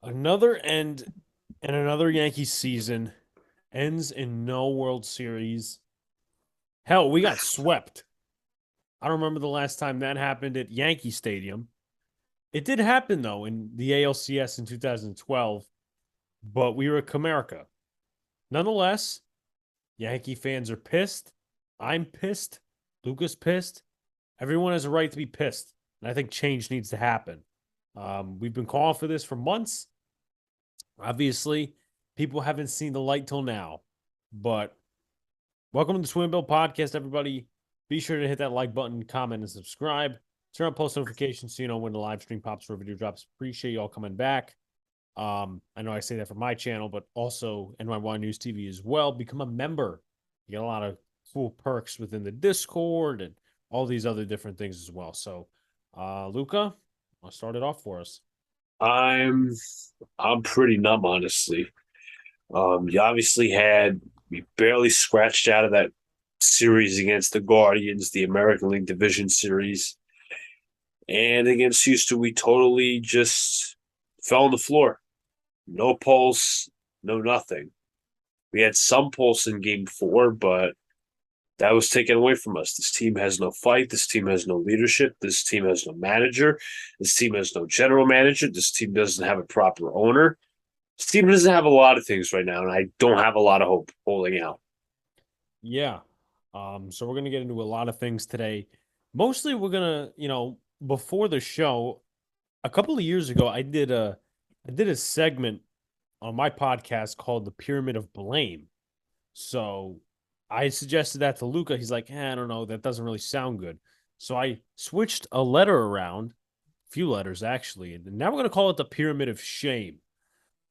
Another end and another Yankees season ends in no World Series. Hell, we got swept. I don't remember the last time that happened at Yankee Stadium. It did happen though in the ALCS in 2012, but we were at Comerica. Nonetheless, Yankee fans are pissed. I'm pissed. Luca's pissed. Everyone has a right to be pissed, and I think change needs to happen. We've been calling for this for months. Obviously, people haven't seen the light till now. But welcome to the Twinbill podcast, everybody. Be sure to hit that like button, comment, and subscribe. Turn on post notifications so you know when the live stream pops or video drops. Appreciate y'all coming back. I know I say that for my channel, but also NyynewsTV as well. Become a member. You get a lot of cool perks within the Discord and all these other different things as well. So, Luca, I'll start it off for us. I'm I'm pretty numb, honestly. You obviously we barely scratched out of that series against the Guardians, the American League Division Series, and against Houston, we totally just fell on the floor. No pulse, no nothing. We had some pulse in Game 4, but that was taken away from us. This team has no fight. This team has no leadership. This team has no manager. This team has no general manager. This team doesn't have a proper owner. This team doesn't have a lot of things right now, and I don't have a lot of hope holding out. Yeah. So we're gonna get into a lot of things today. Mostly we're gonna, before the show, a couple of years ago, I did a segment on my podcast called The Pyramid of Blame. So I suggested that to Luca. He's like, I don't know, that doesn't really sound good. So I switched a letter around, a few letters actually, and now we're gonna call it the Pyramid of Shame.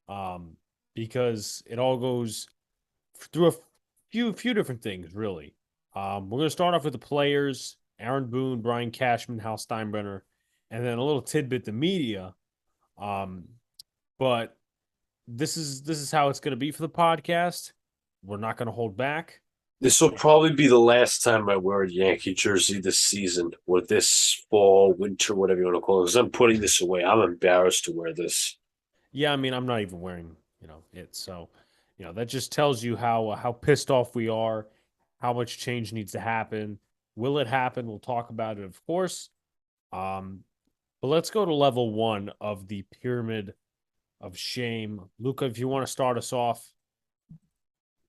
Um, because it all goes through a few different things, really. We're gonna start off with the players: Aaron Boone, Brian Cashman, Hal Steinbrenner, and then a little tidbit the media. Um, but this is how it's gonna be for the podcast. We're not gonna hold back. This will probably be the last time I wear a Yankee jersey this season, or this fall, winter, whatever you want to call it, because I'm putting this away. I'm embarrassed to wear this. Yeah, I mean, I'm not even wearing, it. So, that just tells you how pissed off we are, how much change needs to happen. Will it happen? We'll talk about it, of course. Um, but let's go to level one of the pyramid of shame. Luca, if you want to start us off.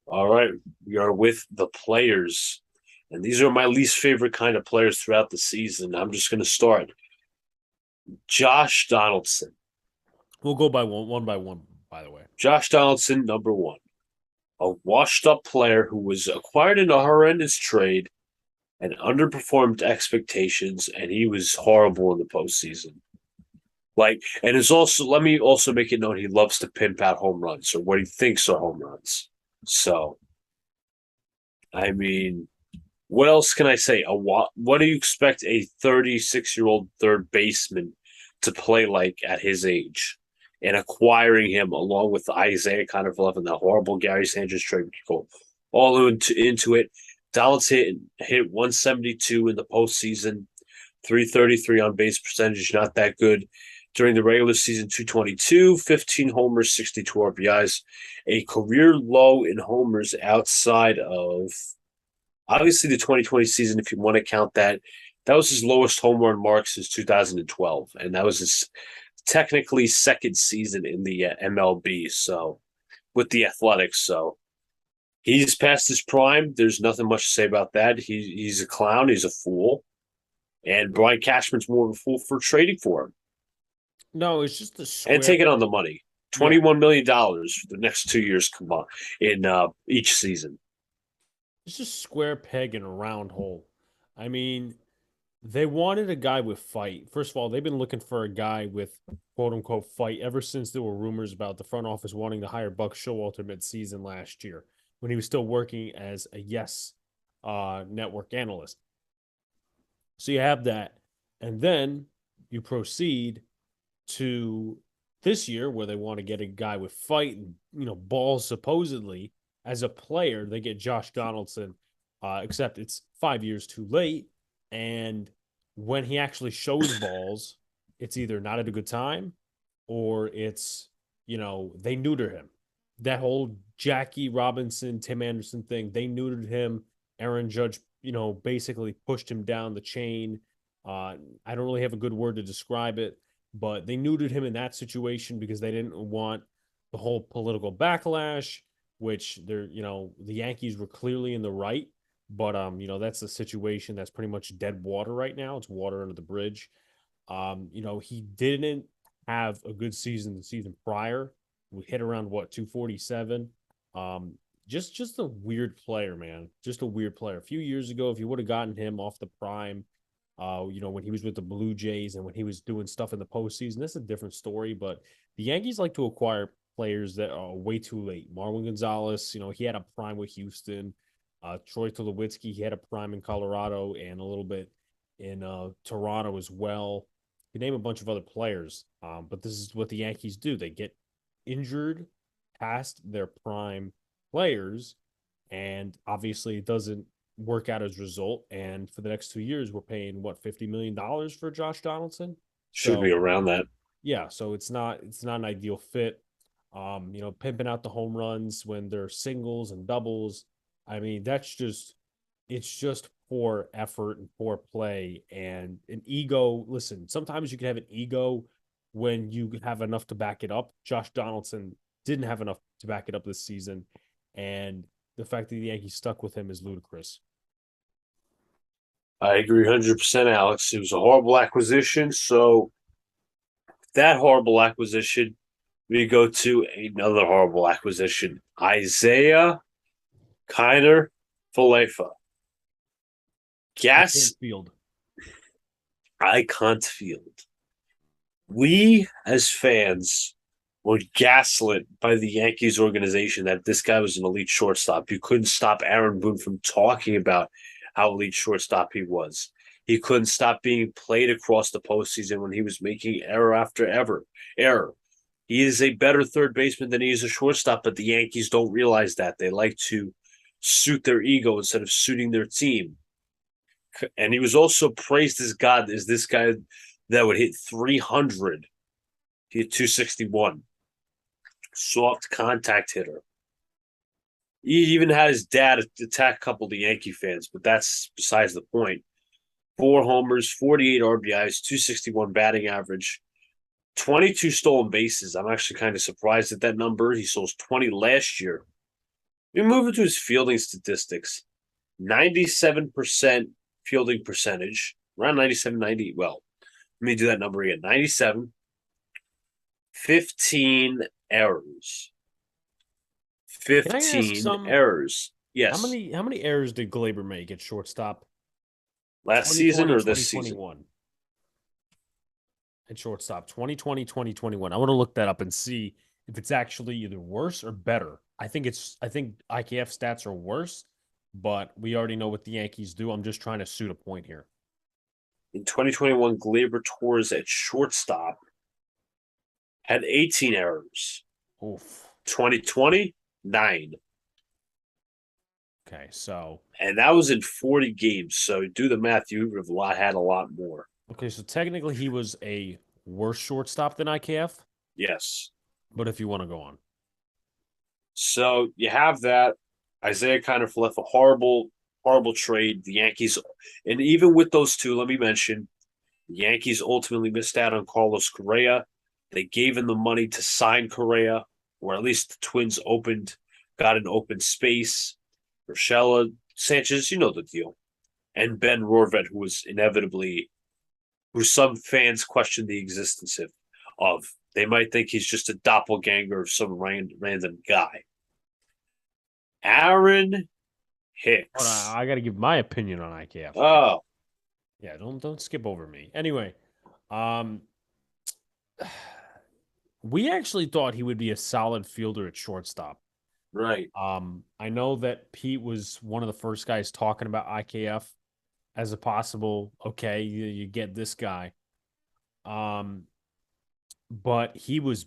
All right, we are with the players. And these are my least favorite kind of players throughout the season. I'm just going to start. Josh Donaldson. We'll go one by one, by the way. Josh Donaldson, number one. A washed up player who was acquired in a horrendous trade and underperformed expectations, and he was horrible in the postseason. And it's also, let me also make it known he loves to pimp out home runs or what he thinks are home runs. So, I mean, what else can I say? What do you expect a 36-year-old third baseman to play like at his age? And acquiring him along with Isaiah Connerville and the horrible Gary Sanchez trade, all into it. Donaldson hit 172 in the postseason, 333 on base percentage, not that good. During the regular season, 222, 15 homers, 62 RBIs, a career low in homers outside of obviously the 2020 season, if you want to count that. That was his lowest home run mark since 2012, and that was his technically second season in the MLB. So with the Athletics, so he's past his prime. There's nothing much to say about that. He's a clown. He's a fool, and Brian Cashman's more of a fool for trading for him No, it's just the and square. taking on the money. $21 million for the next 2 years combined in each season. It's just square peg in a round hole. I mean, they wanted a guy with fight. First of all, they've been looking for a guy with quote unquote fight ever since there were rumors about the front office wanting to hire Buck Showalter mid-season last year when he was still working as a Yes network analyst. So you have that. And then you proceed to this year where they want to get a guy with fight and balls supposedly. As a player, they get Josh Donaldson, except it's 5 years too late. And when he actually shows balls, it's either not at a good time or it's they neuter him. That whole Jackie Robinson, Tim Anderson thing, they neutered him. Aaron Judge, basically pushed him down the chain. I don't really have a good word to describe it, but they neutered him in that situation because they didn't want the whole political backlash, which the Yankees were clearly in the right, but that's a situation that's pretty much dead water right now. It's water under the bridge. He didn't have a good season the season prior. We hit around 247. Um, just a weird player, man. Just a weird player. A few years ago, if you would have gotten him off the prime, when he was with the Blue Jays and when he was doing stuff in the postseason, that's a different story. But the Yankees like to acquire players that are way too late. Marwin Gonzalez, he had a prime with Houston. Troy Tulowitzki, he had a prime in Colorado and a little bit in Toronto as well. You name a bunch of other players, but this is what the Yankees do. They get injured past their prime players, and obviously it doesn't work out as a result. And for the next 2 years, we're paying $50 million for Josh Donaldson. Should be So around that. yeah, so it's not an ideal fit. Pimping out the home runs when they're singles and doubles. I mean, it's just poor effort and poor play and an ego. Listen, sometimes you can have an ego when you have enough to back it up. Josh Donaldson didn't have enough to back it up this season, and the fact that the Yankees stuck with him is ludicrous. I agree 100%, Alex. It was a horrible acquisition. So, that horrible acquisition, we go to another horrible acquisition. Isaiah Kiner Falefa. I Gas can't field. I can't field. We as fans were gaslit by the Yankees organization that this guy was an elite shortstop. You couldn't stop Aaron Boone from talking about how elite shortstop he was. He couldn't stop being played across the postseason when he was making error after error. He is a better third baseman than he is a shortstop, but the Yankees don't realize that. They like to suit their ego instead of suiting their team. And he was also praised as God, as this guy that would hit 300. He hit 261. Soft contact hitter. He even had his dad attack a couple of the Yankee fans, but that's besides the point. 4 homers, 48 RBIs, 261 batting average, 22 stolen bases. I'm actually kind of surprised at that number. He stole 20 last year. We move into his fielding statistics. 97% fielding percentage, around 97, 90. Well, let me do that number again. 97, 15 errors. Can I ask 15 some? errors. How Yes. many how many errors did Glaber make at shortstop? Last season 2020, or this season? 2021. At shortstop 2020, 2021. I want to look that up and see if it's actually either worse or better. I think IKF stats are worse, but we already know what the Yankees do. I'm just trying to suit a point here. In 2021, Glaber Torres at shortstop had 18 errors. Oof. 2020, 9. Okay, so And that was in 40 games. So do the math. You would have had a lot more. so technically he was a worse shortstop than IKF, Yes. but if you want to go on. So you have that. Isaiah kind of left a horrible, horrible trade. The Yankees, and even with those two, let me mention, the Yankees ultimately missed out on Carlos Correa. They gave him the money to sign Correa, or at least the Twins got an open space. Urshela, Sanchez, you know the deal. And Ben Rorvet, who some fans question the existence of. They might think he's just a doppelganger of some random guy. Aaron Hold Hicks. on, I got to give my opinion on IKF. Oh, Yeah, don't skip over me. Anyway, um, we actually thought he would be a solid fielder at shortstop. right. I know that Pete was one of the first guys talking about IKF as a possible, okay, you get this guy. Um, but he was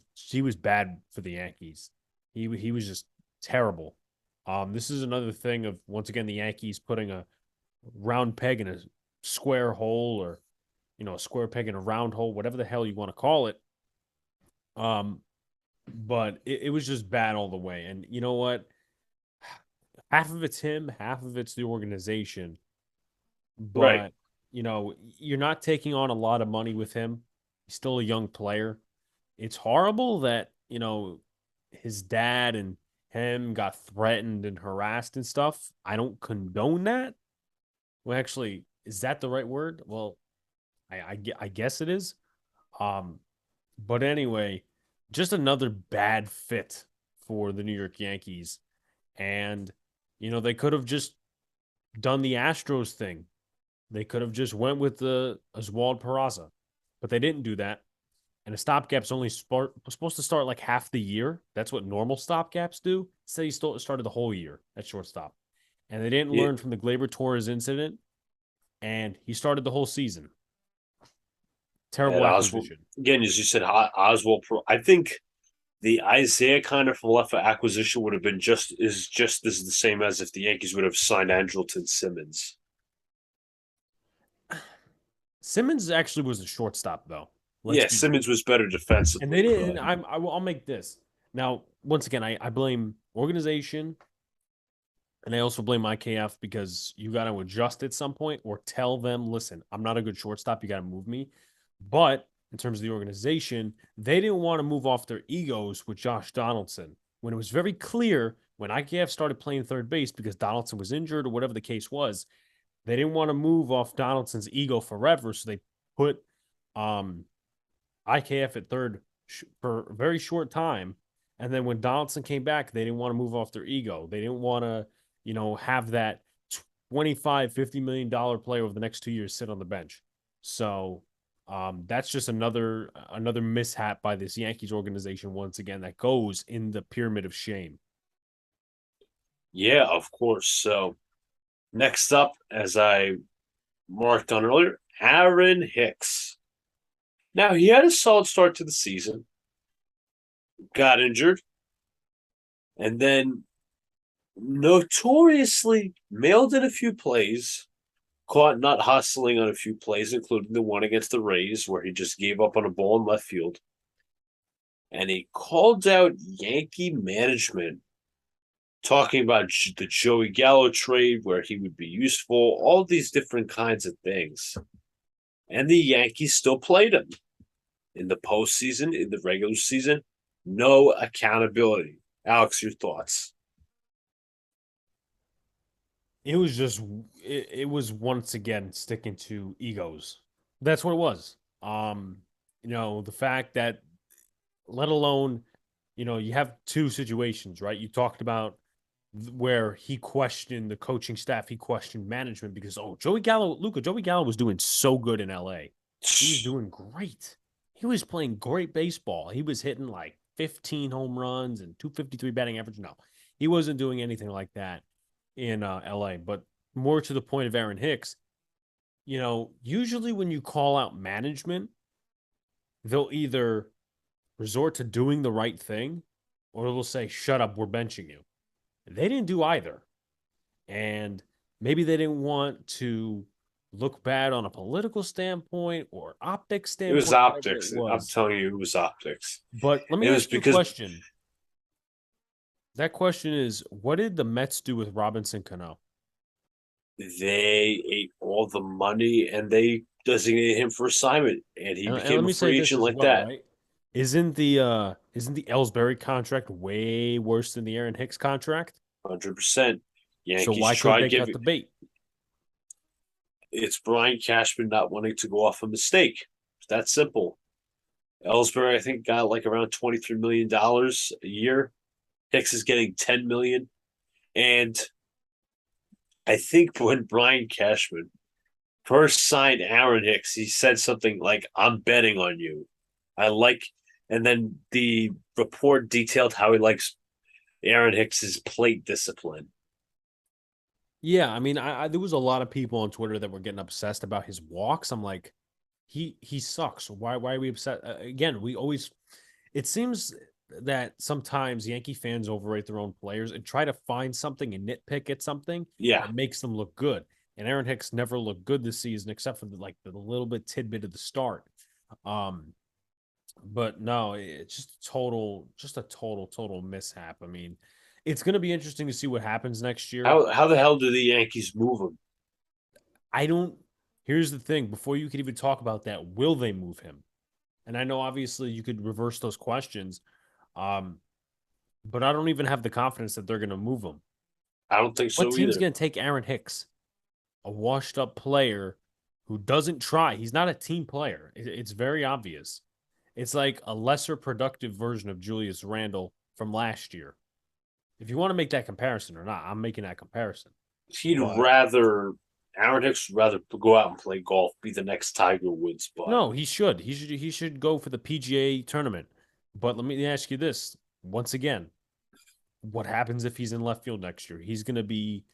bad for the Yankees. He was just terrible. This is another thing of once again the Yankees putting a round peg in a square hole, or a square peg in a round hole, whatever the hell you want to call it. Um, but it was just bad all the way. And you know what? Half of it's him, half of it's the organization. Right. But you're not taking on a lot of money with him. He's still a young player. It's horrible that, his dad and him got threatened and harassed and stuff. I don't condone that. Well, actually, is that the right word? Well, I guess it is. Um, but anyway, just another bad fit for the New York Yankees. And, they could have just done the Astros thing. They could have just went with the Oswald Peraza, but they didn't do that. And a stopgap's only supposed to start like half the year. That's what normal stopgaps do. Say he started the whole year at shortstop, and they didn't Yeah. learn from the Glaber Torres incident, and he started the whole season. And Terrible Oswald, acquisition. again, as you said, Oswald. I think the Isaiah kind of Falefa acquisition would have been just as the same as if the Yankees would have signed Andrelton Simmons. Simmons actually was a shortstop, though. Let's Yeah, be Simmons real. was better And they defensively, didn't. but I'll make this now. Once again, I blame organization. And I also blame IKF because you got to adjust at some point or tell them, listen, I'm not a good shortstop. You got to move me. But in terms of the organization, they didn't want to move off their egos with Josh Donaldson when it was very clear when IKF started playing third base because Donaldson was injured or whatever the case was. They didn't want to move off Donaldson's ego forever. So they put IKF at third for a very short time. And then when Donaldson came back, they didn't want to move off their ego. They didn't want to, have that 25, $50 million player over the next 2 years sit on the bench. So that's just another mishap by this Yankees organization once again that goes in the pyramid of shame. yeah, of course. So next up, as I marked on earlier, Aaron Hicks. Now he had a solid start to the season, got injured, and then notoriously mailed in a few plays, caught not hustling on a few plays, including the one against the Rays, where he just gave up on a ball in left field. And he called out Yankee management, talking about the Joey Gallo trade, where he would be useful, all these different kinds of things. And the Yankees still played him in the postseason, in the regular season. No accountability. Alex, your thoughts? It was just it was once again sticking to egos. That's what it was. The fact that let alone, you have two situations, right? You talked about where he questioned the coaching staff, he questioned management because Joey Gallo was doing so good in LA. He was doing great. He was playing great baseball. He was hitting like 15 home runs and 253 batting average. No, he wasn't doing anything like that in LA. But more to the point of Aaron Hicks, usually when you call out management, they'll either resort to doing the right thing or they'll say, shut up, we're benching you. They didn't do either. And maybe they didn't want to look bad on a political standpoint or optics It was standpoint, whatever it optics. I'm was. telling you, it was optics. But let And me it was ask you a because question. That question is, what did the Mets do with Robinson Cano? they ate all the money and they designated him for assignment, and he And let became a me say free this agent as like well, that. right? Isn't the Ellsbury contract way worse than the Aaron Hicks contract? 100%. So Yankees why couldn't tried they cut giving the bait? it's Brian Cashman not wanting to go off a mistake. It's that simple. Ellsbury, I think, got like around $23 million a year. Hicks is getting $10 million. And I think when Brian Cashman first signed Aaron Hicks, he said something like, I'm betting on you. I like, and then the report detailed how he likes Aaron Hicks's plate discipline. Yeah, I mean, there was a lot of people on Twitter that were getting obsessed about his walks. I'm like, he sucks. Why are we upset? Again, we always. It seems that sometimes Yankee fans overrate their own players and try to find something and nitpick at something Yeah, that makes them look good. And Aaron Hicks never looked good this season, except for the little bit tidbit of the start. Um, but no, it's just a total mishap. I mean, it's going to be interesting to see what happens next year. how the hell do the Yankees move him? I don't. Here's the thing: before you could even talk about that, will they move him? And I know obviously you could reverse those questions, um, but I don't even have the confidence that they're going to move him. I don't think What so team's either. going to take Aaron Hicks, a washed-up player who doesn't try? He's not a team player. It's very obvious. It's like a lesser productive version of Julius Randle from last year. If you want to make that comparison or not, I'm making that comparison. He'd But rather Aaron Hicks would rather go out and play golf, be the next Tiger Woods, but no, he should. He should go for the PGA tournament. But let me ask you this once again: what happens if he's in left field next year? He's going to be,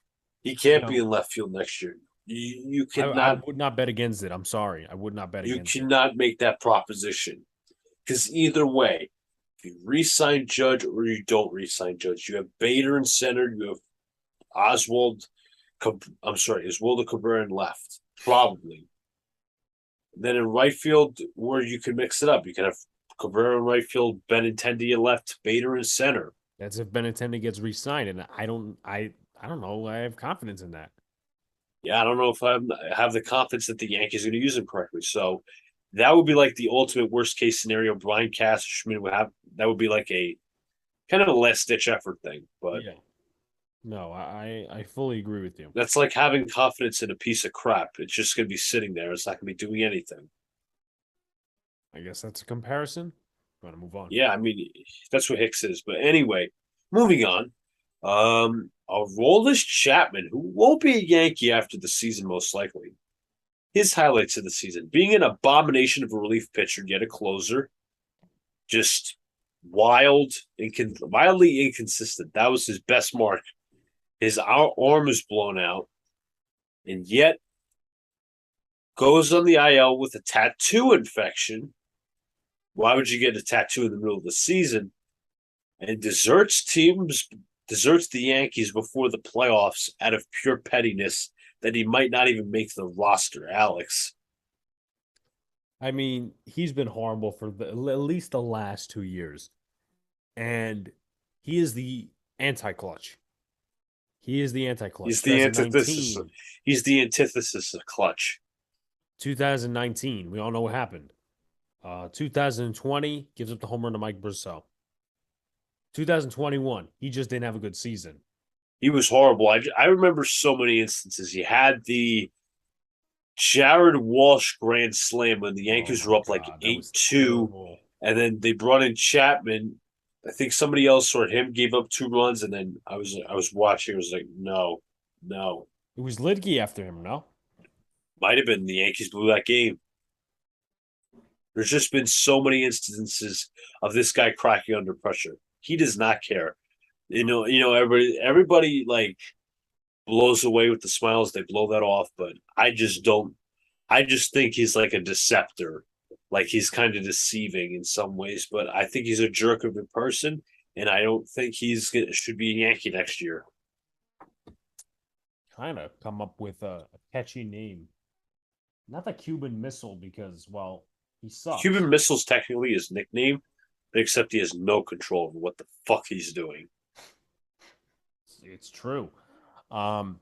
he you can't be know, in left field next year. You I cannot would not bet against it. I'm sorry, I would not bet you against it. cannot make that proposition because either way, if you re-sign Judge or you don't re-sign Judge, you have Bader in center, you have Oswald. I'm sorry, Oswaldo Cabrera in left, probably. Then in right field, where you can mix it up, you can have Cabrera in right field, Benintendi in left, Bader in center. That's if Benintendi gets re-signed, and I don't know. I have confidence in that. Yeah, I don't know if I have the confidence that the Yankees are going to use him correctly. So that would be like the ultimate worst case scenario. Brian Cashman would have that would be like a kind of a last ditch effort thing. But Yeah. No, I fully agree with you. that's like having confidence in a piece of crap. It's just going to be sitting there. It's not going to be doing anything. I guess that's a comparison. Want to move on? Yeah, I mean that's what Hicks is. But anyway, moving on. Aroldis Chapman, who won't be a Yankee after the season, most likely. His highlights of the season: being an abomination of a relief pitcher, yet a closer, just wildly inconsistent. That was his best mark. His arm is blown out, and yet goes on the IL with a tattoo infection. Why would you get a tattoo in the middle of the season? And deserts the Yankees before the playoffs out of pure pettiness that he might not even make the roster. Alex, I mean, he's been horrible for at least the last 2 years, and he is the anti-clutch. He is the anti-clutch. he's the antithesis. 2019, He's the antithesis of clutch. 2019. We all know what happened. 2020 gives up the home run to Mike Brissell. 2021, he just didn't have a good season. He was horrible. I remember so many instances. He had the Jared Walsh grand slam when the Oh Yankees my were up like God, that was 8-2, terrible. and then they brought in Chapman. I think somebody else or him gave up 2 runs, and then I was watching. I was like, no, no. It was Lidke after him, no? Might have been the Yankees blew that game. There's just been so many instances of this guy cracking under pressure. He does not care. Everybody like blows away with the smiles. They blow that off, but I just don't. I just think he's like a deceptor. Like he's kind of deceiving in some ways, but I think he's a jerk of a person, and I don't think should be a Yankee next year. Kind of come up with a catchy name. Not the Cuban Missile because, well, he sucks. Cuban Missile's technically his nickname, except he has no control over what the fuck he's doing. It's true. Um,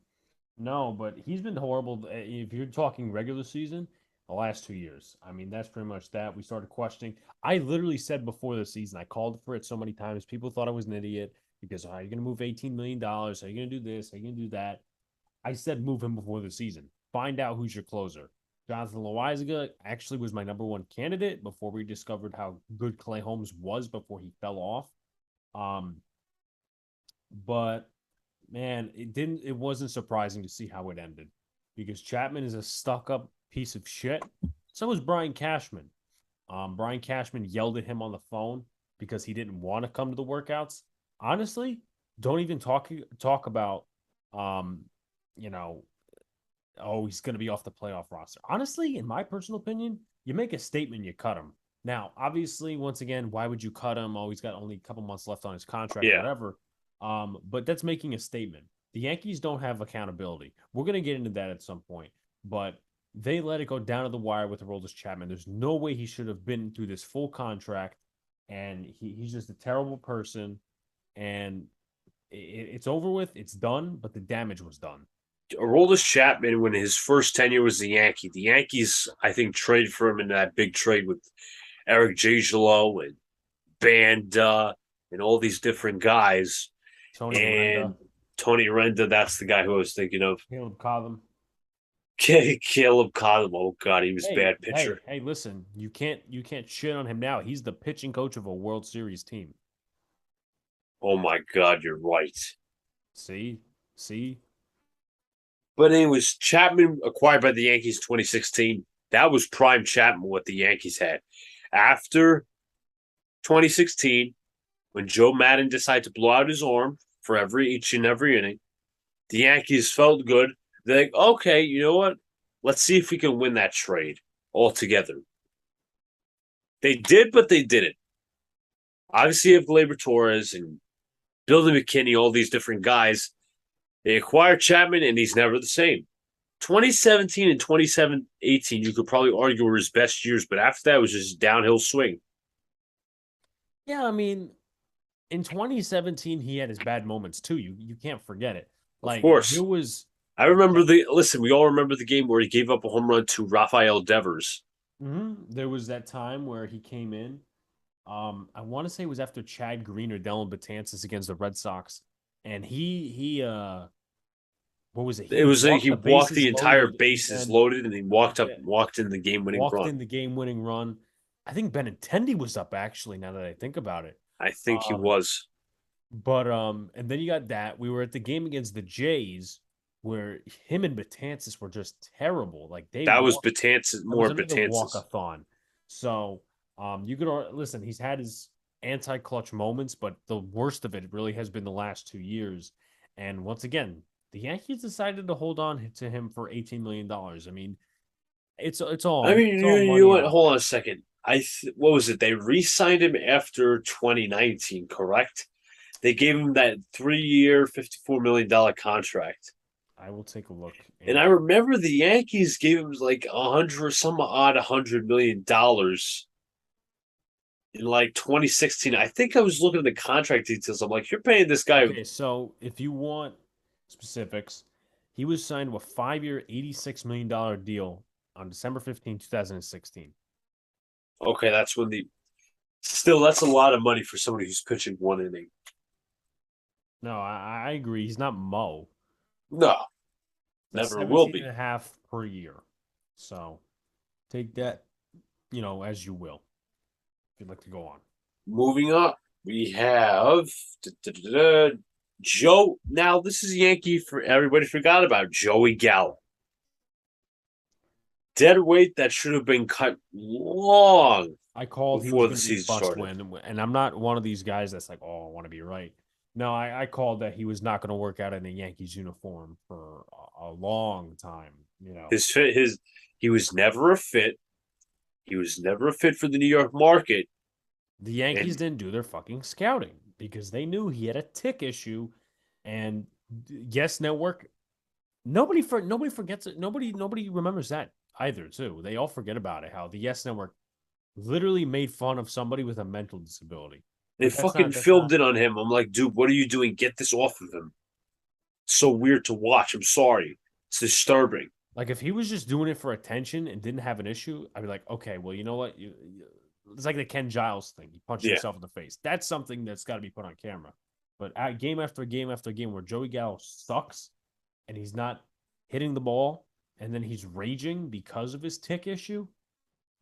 no, but he's been horrible. If you're talking regular season, the last 2 years, I mean, that's pretty much that. We started questioning. I literally said before the season, I called for it so many times. People thought I was an idiot because how are you going to move $18 million? How are you going to do this? How are you going to do that? I said move him before the season. Find out who's your closer. Jonathan Loizaga actually was my number one candidate before we discovered how good Clay Holmes was before he fell off. Um, but man, it wasn't surprising to see how it ended because Chapman is a stuck up piece of shit. So was Brian Cashman. Brian Cashman yelled at him on the phone because he didn't want to come to the workouts. Honestly, don't even talk about um you know, oh, he's going to be off the playoff roster. Honestly, in my personal opinion, you make a statement, you cut him. Now, obviously, once again, why would you cut him? Oh, he's got only a couple months left on his contract, Yeah. whatever. But that's making a statement. The Yankees don't have accountability. We're going to get into that at some point, but they let it go down to the wire with Aroldis Chapman. There's no way he should have been through this full contract, and he's just a terrible person. And it's over with. It's done, but the damage was done. Aroldis Chapman, when his first tenure was the Yankees, I think, traded for him in that big trade with Eric Jagelo and Banda and all these different guys. Tony Renda, And Tony Renda, that's the guy who I was thinking of. Caleb Cotham. Caleb Cotham. Oh God, he was a Hey, bad hey, pitcher. hey, listen, you can't shit on him now. He's the pitching coach of a World Series team. Oh my God, you're right. See? See? But anyways, Chapman acquired by the Yankees 2016. That was prime Chapman what the Yankees had. After 2016, when Joe Madden decided to blow out his arm for each and every inning, the Yankees felt good. They're like, okay, you know what? Let's see if we can win that trade altogether. They did, but they didn't. Obviously, you have Gleyber Torres and Billy McKinney, all these different guys. They acquired Chapman, and he's never the same. 2017 and 2018, you could probably argue were his best years, but after that, it was just downhill swing. Yeah, I mean, in 2017, he had his bad moments too. You can't forget it. Of Like there course. was I remember we all remember the game where he gave up a home run to Rafael Devers. there was that time where he came in. I want to say it was after Chad Green or Dellin Betances against the Red Sox, and he what was it? It He was like walked he the walked the bases entire loaded and bases then loaded, and he yeah, walked in the game winning walked run. in the game-winning run. I think Benintendi was up actually. Now that I think about it, I think he um, was. but and then you got that. We were at the game against the Jays where him and Betances were just terrible. Like they That was walked. Betances, That was more another Betances. walkathon. So you could listen. He's had his anti-clutch moments, but the worst of it really has been the last 2 years. And once again, the Yankees decided to hold on to him for $18 million. I mean, it's I all mean, it's all you know money what? and all Hold on a that. second. What was it? They re-signed him after 2019, correct? They gave him that 3 year, $54 million contract. I will take a look. And And I remember the Yankees gave him like some odd $100 million in like 2016. I think I was looking at the contract details. I'm like, you're paying this guy. okay, so if you want specifics, he was signed to a 5 year, $86 million deal on December 15, 2016. Okay, that's when the still that's a lot of money for somebody who's pitching one inning. No, I agree. He's not Mo. No, That's never will 17 and be. a half per year. So take that, as you will, if you'd like to go on. Moving up, we have Joe. Now this is Yankee for everybody forgot about Joey Gallo. Dead weight that should have been cut long I called he was before the going to be a season bust started. win, and I'm not one of these guys that's like, oh, I want to be right. No, I called that he was not going to work out in a Yankees uniform for a long time. His he was never a fit. He was never a fit for the New York market. The Yankees And didn't do their fucking scouting because they knew he had a tick issue, and Yes Network. Nobody forgets it. Nobody remembers that either. Too. They all forget about it. How the Yes Network literally made fun of somebody with a mental disability. they But that's fucking not. That's filmed not it on him. I'm like, dude, what are you doing? Get this off of him. It's so weird to watch. I'm sorry. It's disturbing. like if he was just doing it for attention and didn't have an issue. I'd be like, okay, well, you know what? It's like the Ken Giles thing. He punched Yeah. himself in the face. That's something that's got to be put on camera. But game after game after game, where Joey Gallo sucks and he's not hitting the ball, and then he's raging because of his tick issue.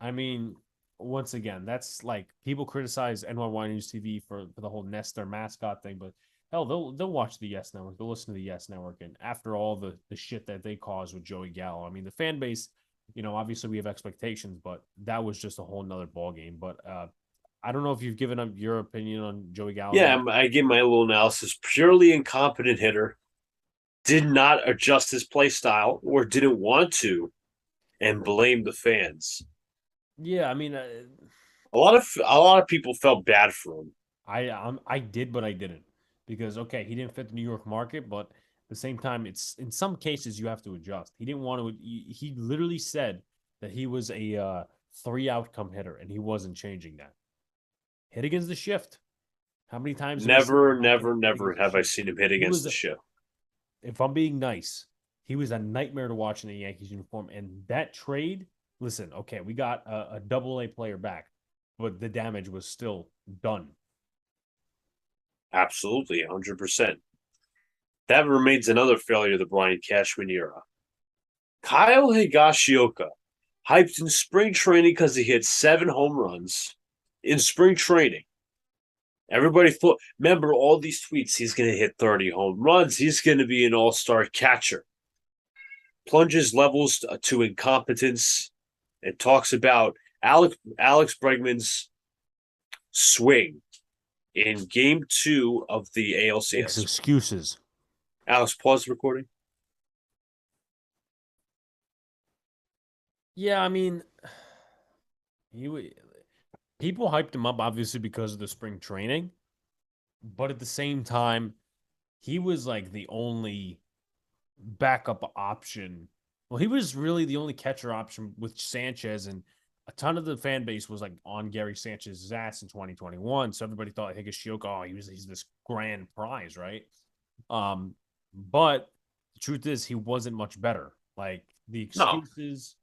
I mean, once again, that's like people criticize NY News TV for the whole Nestor mascot thing, but hell, they'll watch the Yes Network, they'll listen to the Yes Network, and after all the shit that they caused with Joey Gallo, I mean, the fan base, obviously we have expectations, but that was just a whole nother ball game. But I don't know if you've given up your opinion on Joey Gallo Yeah, yet. I give my little analysis. Purely incompetent hitter. did not adjust his play style or didn't want to and blame the fans. Yeah, I mean, A lot of people felt bad for him. I did, but I didn't because okay, he didn't fit the New York market, but at the same time, it's in some cases you have to adjust. He didn't want to. He literally said that he was a three outcome hitter, and he wasn't changing that. Hit against the shift. How many times have we seen Never, him not never, hit never against the have I shift? seen him hit He against was, the shift. if I'm being nice, he was a nightmare to watch in the Yankees uniform. And that trade, listen, okay, we got a double A player back, but the damage was still done. Absolutely, 100%. That remains another failure of the Brian Cashman era. Kyle Higashioka, hyped in spring training because he hit 7 home runs in spring training. Everybody thought, remember all these tweets, he's going to hit 30 home runs. He's going to be an all star catcher. Plunges levels to incompetence and talks about Alex Bregman's swing in game 2 of the Makes ALCS. excuses. Alex, pause the recording. Yeah, I mean, people hyped him up obviously because of the spring training, but at the same time, he was like the only backup option. Well, he was really the only catcher option with Sanchez, and a ton of the fan base was like on Gary Sanchez's ass in 2021. So everybody thought Higashioka, oh, he's this grand prize, right? But the truth is he wasn't much better. Like the No, excuses,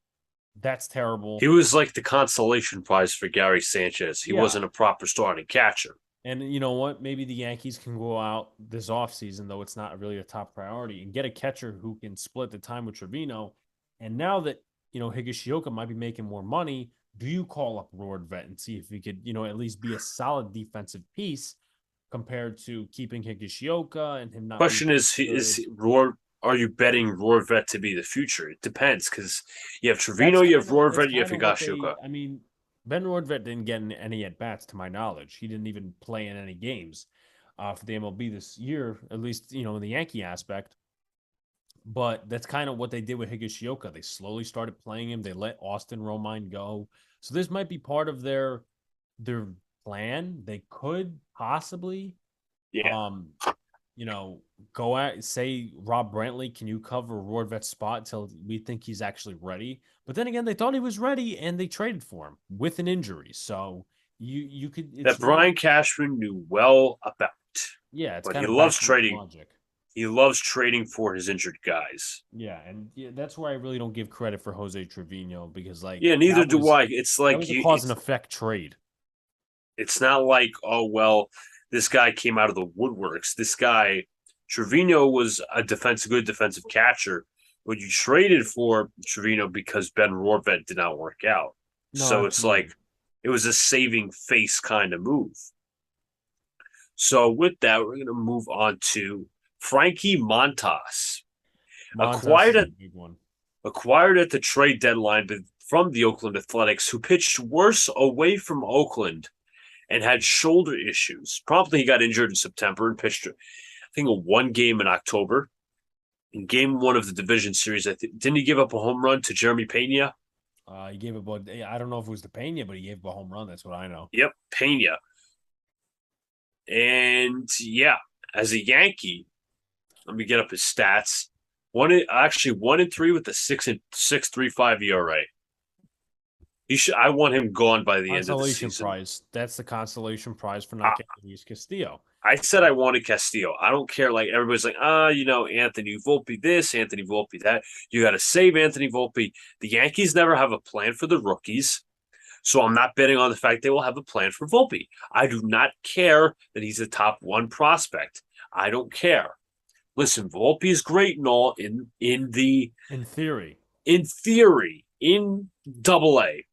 that's terrible. he was like the consolation prize for Gary Sanchez. He Yeah. wasn't a proper starting catcher. And you know what? Maybe the Yankees can go out this offseason, though it's not really a top priority, and get a catcher who can split the time with Trevino. And now that, Higashioka might be making more money, do you call up Vet and see if he could, at least be a solid defensive piece compared to keeping Higashioka and him not being Question is good? Roar? Are you betting Rorvet to be the future? It depends because you have Trevino, That's you have kind of that's Rorvet, you have kind of what they. Higashioka. I mean, Ben Nordvet didn't get any at bats to my knowledge. He didn't even play in any games for the MLB this year, at least in the Yankee aspect. But that's kind of what they did with Higashioka. They slowly started playing him. They let Austin Romine go. So this might be part of their plan. They could possibly Yeah, um, go at say Rob Brantley, can you cover Rorvet's spot until we think he's actually ready? But then again, they thought he was ready and they traded for him with an injury. So you could that it's really Brian Cashman knew well about, yeah, it's but kind he of loves backwards trading. logic. He loves trading for his injured guys. Yeah, and that's where I really don't give credit for Jose Trevino because like Yeah, neither do I. It's that like was a cause and it's effect trade. it's not like, oh well, this guy came out of the woodworks. This guy Trevino was a good defensive catcher, but you traded for Trevino because Ben Rorvet did not work out. No, So it's like absolutely. it was a saving face kind of move. So with that, we're going to move on to Frankie Montas, Montas acquired is a at big one. acquired at the trade deadline from the Oakland Athletics, who pitched worse away from Oakland and had shoulder issues. Promptly, he got injured in September and pitched, I think, a 1 game in October. In game 1 of the division series, didn't he give up a home run to Jeremy Pena? He gave up. I don't know if it was the Pena, but he gave up a home run. That's what I know. Yep, Pena. And yeah, as a Yankee, let me get up his stats. 1-3 with a 6.35 ERA. I want him gone by the end of the Consolation season. prize. That's the consolation prize for I, not getting Luis Castillo. I said I wanted Castillo. I don't care. Like everybody's like, Anthony Volpe this, Anthony Volpe that. You got to save Anthony Volpe. The Yankees never have a plan for the rookies, so I'm not betting on the fact they will have a plan for Volpe. I do not care that he's a top 1 prospect. I don't care. Listen, Volpe is great and all In theory, in theory in Double A,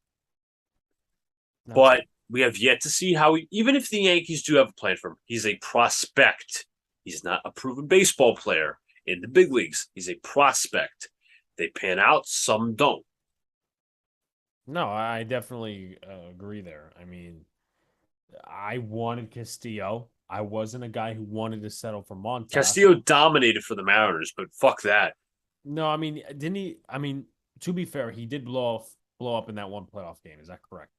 not so. but we have yet to see even if the Yankees do have a plan for him, he's a prospect. He's not a proven baseball player in the big leagues. He's a prospect. They pan out, some don't. No, I definitely agree there. I mean, I wanted Castillo. I wasn't a guy who wanted to settle for Montas. Castillo dominated for the Mariners, but fuck that. No, I mean, didn't he? I mean, to be fair, he did blow up in that one playoff game. Is that correct?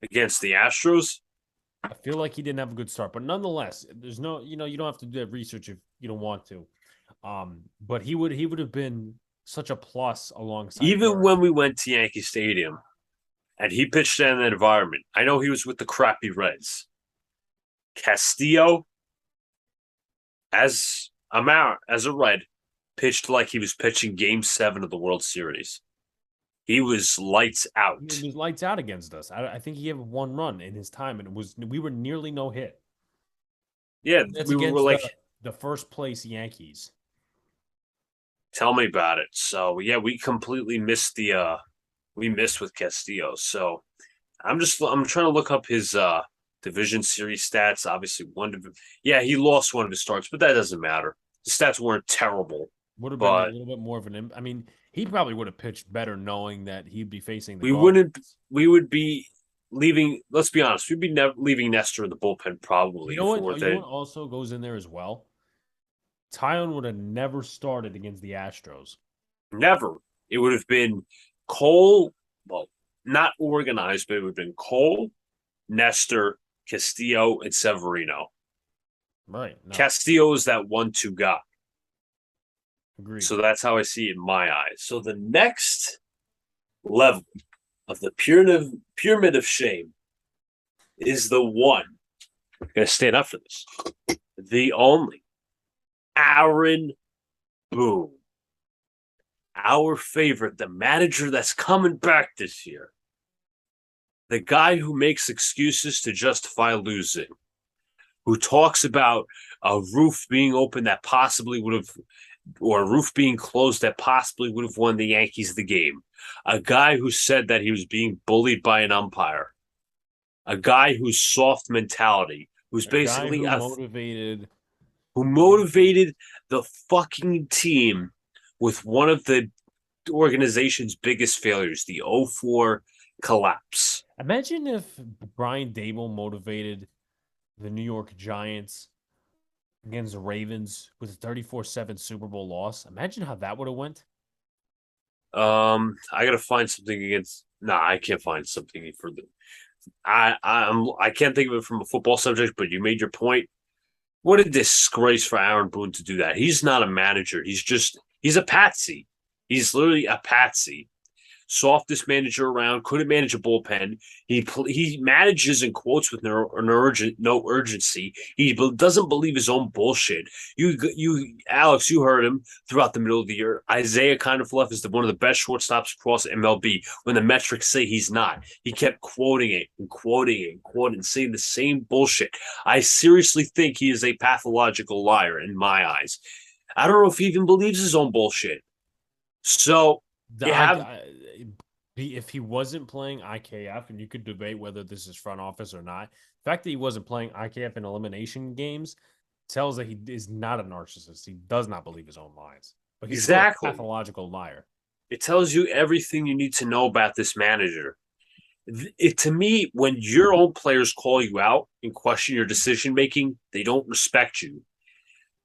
Against the Astros, I feel like he didn't have a good start, but nonetheless, there's no, you don't have to do that research if you don't want to. But he would have been such a plus alongside even Burke. when we went to Yankee Stadium and he pitched in that environment, I know he was with the crappy Reds. Castillo, as a Red, pitched like he was pitching Game 7 of the World Series. He was lights out. He was lights out against us. I think he had one run in his time, and we were nearly no hit. Yeah, That's we were against like, the first place Yankees. tell me about it. So yeah, we completely missed we missed with Castillo. So I'm trying to look up his division series stats. Obviously, yeah, he lost one of his starts, but that doesn't matter. The stats weren't terrible, Would have been a but little bit more of an. I mean, he probably would have pitched better knowing that he'd be facing the we Guardians. wouldn't. We would be leaving. Let's be honest. We'd be leaving Nestor in the bullpen probably You know if we what? weren't You know there. what also goes in there as well. Tyon would have never started against the Astros. Never. It would have been Cole. Well, not organized, but it would have been Cole, Nestor, Castillo, and Severino. Right. No. Castillo is that 1-2 guy. Agreed. So that's how I see it in my eyes. So the next level of the pyramid of shame is the one. I'm going to stand up for this. The only Aaron Boone. Our favorite, the manager that's coming back this year. The guy who makes excuses to justify losing. Who talks about a roof being open that possibly would have, or a roof being closed that possibly would have won the Yankees the game. A guy who said that he was being bullied by an umpire. A guy who's soft mentality, who's A guy basically who motivated who motivated the fucking team with one of the organization's biggest failures, the 0-4 collapse. Imagine if Brian Dable motivated the New York Giants against the Ravens with a 34-7 Super Bowl loss. Imagine how that would have went. I gotta find something against. Nah, I can't find something for the. I can't think of it from a football subject, but you made your point. What a disgrace for Aaron Boone to do that. He's not a manager. He's a patsy. He's literally a patsy. Softest manager around, couldn't manage a bullpen. He manages in quotes with no urgency. He doesn't believe his own bullshit. Alex, you heard him throughout the middle of the year. Isaiah Kinderfluff is one of the best shortstops across MLB. When the metrics say he's not, he kept quoting it and quoting it and quoting, saying the same bullshit. I seriously think he is a pathological liar in my eyes. I don't know if he even believes his own bullshit. So if he wasn't playing IKF, and you could debate whether this is front office or not, the fact that he wasn't playing IKF in elimination games tells that he is not a narcissist. He does not believe his own lies. But he's exactly a pathological liar. It tells you everything you need to know about this manager. To me, when your own players call you out and question your decision making, they don't respect you.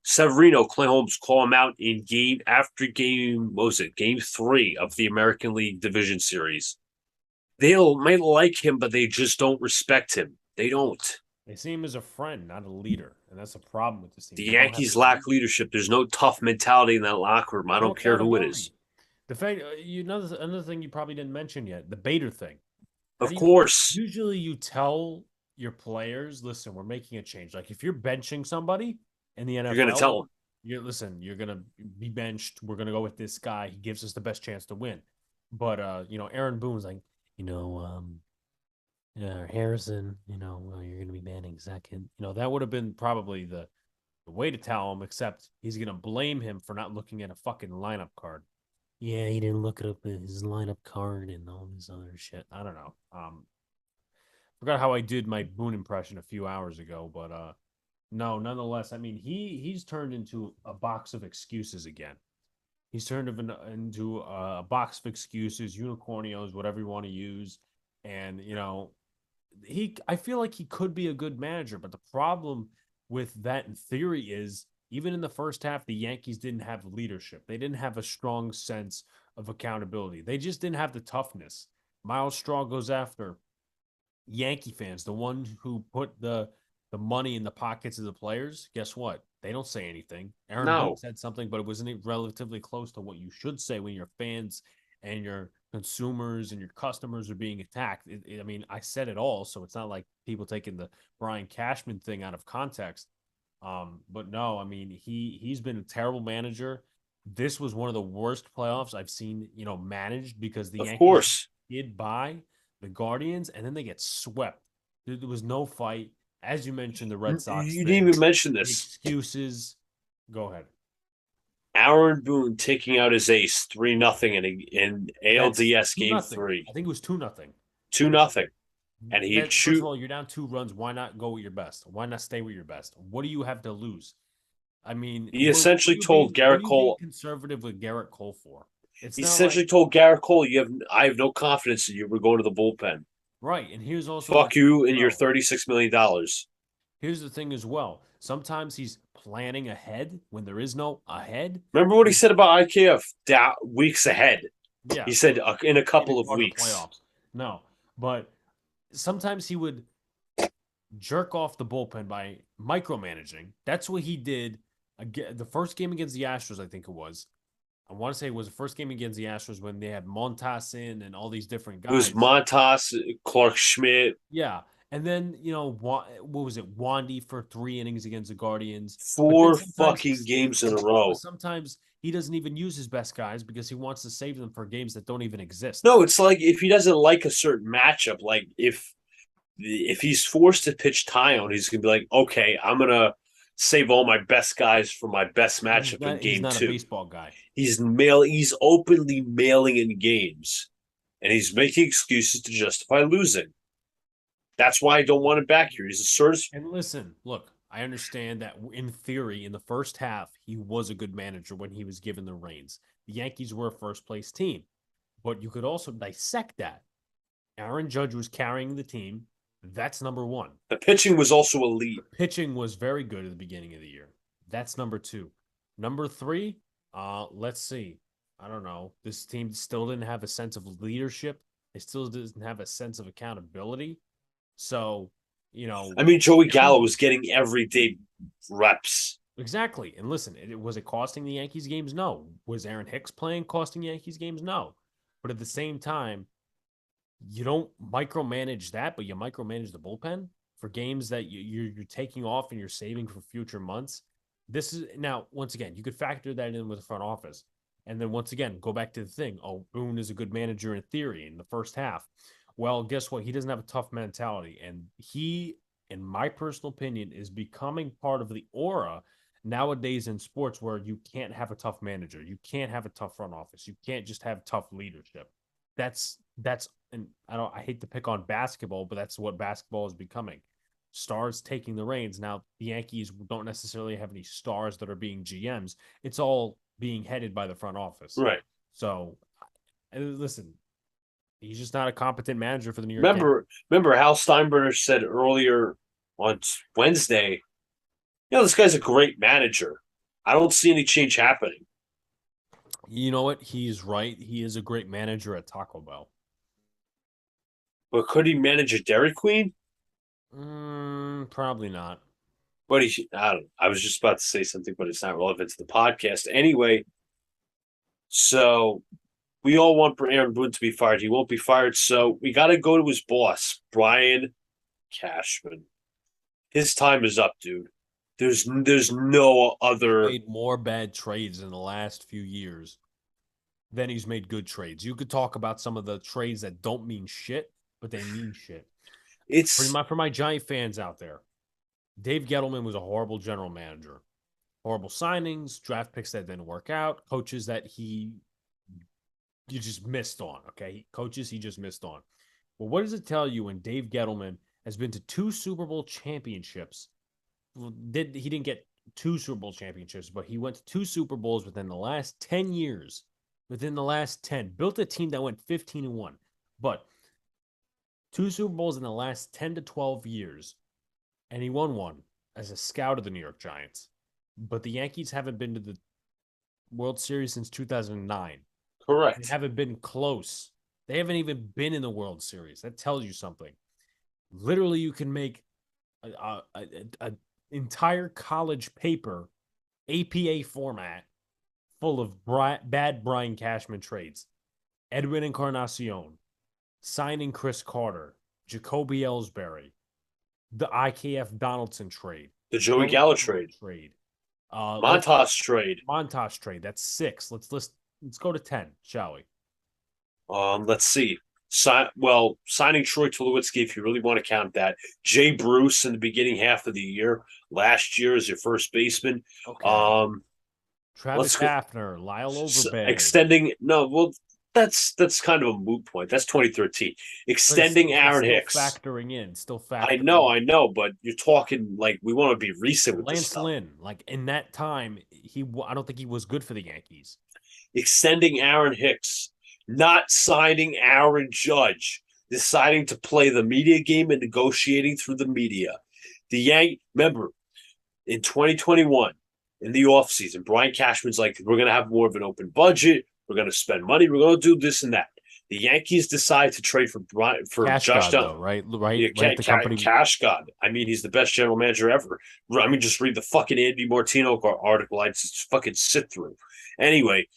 Severino, Clay Holmes call him out in game after game. What was it? Game 3 of the American League Division Series. They might like him, but they just don't respect him. They don't. They see him as a friend, not a leader, and that's a problem with this team. The Yankees lack leadership. There's no tough mentality in that locker room. I don't care who it is. The fact, another thing you probably didn't mention yet, the Bader thing. Of course. Usually you tell your players, listen, we're making a change. Like if you're benching somebody in the NFL, you're going to tell them. You're going to be benched. We're going to go with this guy. He gives us the best chance to win. But, Aaron Boone's like, Harrison, you're going to be manning second. That would have been probably the way to tell him, except he's going to blame him for not looking at a fucking lineup card. Yeah, he didn't look it up at his lineup card and all this other shit. I don't know. Forgot how I did my Boone impression a few hours ago, but no, nonetheless, I mean, he's turned into a box of excuses again. He's turned into a box of excuses, unicornios, whatever you want to use, and I feel like he could be a good manager, but the problem with that in theory is even in the first half, the Yankees didn't have leadership. They didn't have a strong sense of accountability. They just didn't have the toughness. Miles Straw goes after Yankee fans, the one who put the money in the pockets of the players. Guess what? They don't say anything. Aaron Boone No, said something, but it wasn't relatively close to what you should say when your fans and your consumers and your customers are being attacked. I mean, I said it all, so it's not like people taking the Brian Cashman thing out of context. But no, I mean, he's been a terrible manager. This was one of the worst playoffs I've seen, managed because the of Yankees course. did by the Guardians and then they get swept. There was no fight. As you mentioned, the Red Sox You didn't thing, even mention the this. excuses. Go ahead. Aaron Boone taking out his ace 3-0 in That's ALDS two game nothing. three. I think it was 2-0. 2-0. And he'd That first of shoot. all, you're down 2 runs. Why not go with your best? Why not stay with your best? What do you have to lose? I mean, He what are essentially you told being what Garrett are you being Cole. conservative with Garrett Cole for? It's He not like essentially told Garrett Cole, I have no confidence in you. We're going to the bullpen. right. And here's also the Fuck thing you as and your well. $36 million. Here's the thing as well. Sometimes he's planning ahead when there is no ahead. Remember what he said about IKF weeks ahead? Yeah, He said in a maybe couple of part of the weeks. playoffs. No, but sometimes he would jerk off the bullpen by micromanaging. That's what he did. Again, the first game against the Astros, I think it was. I want to say it was the first game against the Astros when they had Montas in and all these different It was guys. Montas, Clark Schmidt, Yeah. And then, what was it? Wandy for 3 innings against the Guardians. But then 4 sometimes fucking games in a row. sometimes he doesn't even use his best guys because he wants to save them for games that don't even exist. No, it's like if he doesn't like a certain matchup, like if he's forced to pitch Tyone, he's gonna be like, okay, I'm gonna save all my best guys for my best He's matchup in not he's game not a two. baseball guy. He's openly mailing in games, and he's making excuses to justify losing. That's why I don't want him back here. He's a certified. And listen, look, I understand that in theory, in the first half, he was a good manager when he was given the reins. The Yankees were a first place team, but you could also dissect that. Aaron Judge was carrying the team. That's number one. The pitching was also elite. Pitching was very good at the beginning of the year. That's number two. Number three, let's see. I don't know. This team still didn't have a sense of leadership. It still doesn't have a sense of accountability. So, I mean, Joey Gallo every was getting everyday reps. exactly. And listen, was it costing the Yankees games? No. Was Aaron Hicks playing costing Yankees games? No. But at the same time, you don't micromanage that, but you micromanage the bullpen for games that you're taking off and you're saving for future months. This is now once again you could factor that in with the front office, and then once again go back to the thing. Oh, Boone is a good manager in theory in the first half. Well, guess what? He doesn't have a tough mentality, and he, in my personal opinion, is becoming part of the aura nowadays in sports where you can't have a tough manager, you can't have a tough front office, you can't just have tough leadership. That's and I hate to pick on basketball, but that's what basketball is becoming. Stars taking the reins. Now, the Yankees don't necessarily have any stars that are being GMs. It's all being headed by the front office. Right. So, listen, he's just not a competent manager for the New York Yankees. Remember Hal Steinbrenner said earlier on Wednesday, this guy's a great manager. I don't see any change happening. You know what? He's right. He is a great manager at Taco Bell. But could he manage a Dairy Queen? Probably not. But I don't know. I was just about to say something, but it's not relevant to the podcast. Anyway, so we all want Aaron Boone to be fired. He won't be fired. So we got to go to his boss, Brian Cashman. His time is up, dude. There's no other. Made more bad trades in the last few years than he's made good trades. You could talk about some of the trades that don't mean shit, but they mean shit. It's For my Giant fans out there, Dave Gettleman was a horrible general manager. Horrible signings, draft picks that didn't work out, coaches that you just missed on. Okay, coaches he just missed on. Well, what does it tell you when Dave Gettleman has been to 2 Super Bowl championships? He didn't get 2 Super Bowl championships, but he went to 2 Super Bowls within the last 10 years. Within the last 10, built a team that went 15-1, but 2 Super Bowls in the last 10 to 12 years, and he won one. as a scout of the New York Giants, but the Yankees haven't been to the World Series since 2009. They Correct. haven't been close. They haven't even been in the World Series. That tells you something. Literally, you can make a entire college paper, APA format, full of bad Brian Cashman trades. Edwin Encarnacion, signing Chris Carter, Jacoby Ellsbury, the IKF Donaldson trade, The Joey Joey Gallo Gallo trade. trade. Montas trade. Montage trade. That's 6. Let's go to 10, shall we? Let's see. Signing Troy Tulowitzki, if you really want to count that. Jay Bruce in the beginning half of the year, last year as your first baseman. Okay. Let's Travis go. Hafner, Lyle Overbay. Extending. No, well, that's kind of a moot point. That's 2013. But Extending it's Aaron still Hicks. factoring in. Still I factoring know, in. I know, but you're talking like we want to be recent with this Lance stuff. Lynn, like in that time, I don't think he was good for the Yankees. Extending Aaron Hicks, not signing Aaron Judge, deciding to play the media game and negotiating through the media. Remember, in 2021, in the offseason, Brian Cashman's like, we're going to have more of an open budget. We're going to spend money. We're going to do this and that. The Yankees decide to trade for Cash Josh God, Dunn. though, right? Yeah, Right. The company. Cash God. I mean, he's the best general manager ever. I mean, just read the fucking Andy Martino article. I just fucking sit through. Anyway,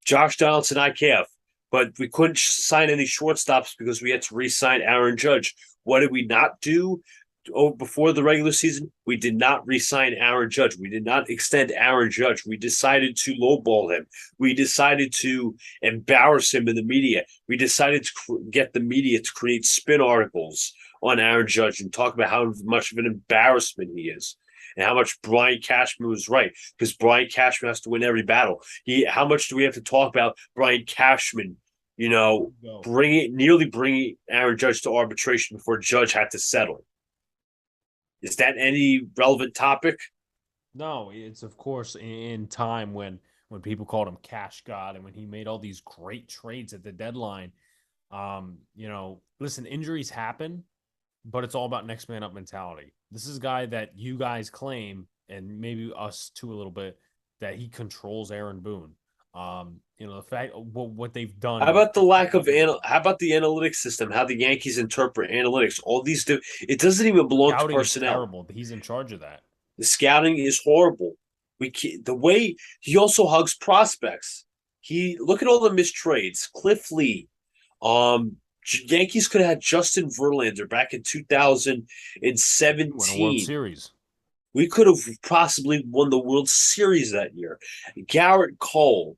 Josh Donaldson, IKF, but we couldn't sign any shortstops because we had to re-sign Aaron Judge. What did we not do? Before the regular season, we did not re-sign Aaron Judge. We did not extend Aaron Judge. We decided to lowball him. We decided to embarrass him in the media. We decided to get the media to create spin articles on Aaron Judge and talk about how much of an embarrassment he is and how much Brian Cashman was right because Brian Cashman has to win every battle. How much do we have to talk about Brian Cashman? Nearly bringing Aaron Judge to arbitration before Judge had to settle. Is that any relevant topic? No, it's of course in time when people called him Cash God and when he made all these great trades at the deadline. Listen, injuries happen, but it's all about next man up mentality. This is a guy that you guys claim, and maybe us too a little bit, that he controls Aaron Boone. The fact what they've done. How about the how about the analytics system? How the Yankees interpret analytics? All these it doesn't even belong to Scouting is personnel. terrible. He's in charge of that. The scouting is horrible. The way he also hugs prospects. Look at all the missed trades. Cliff Lee. Yankees could have had Justin Verlander back in 2017. Won a World Series. We could have possibly won the World Series that year. Garrett Cole,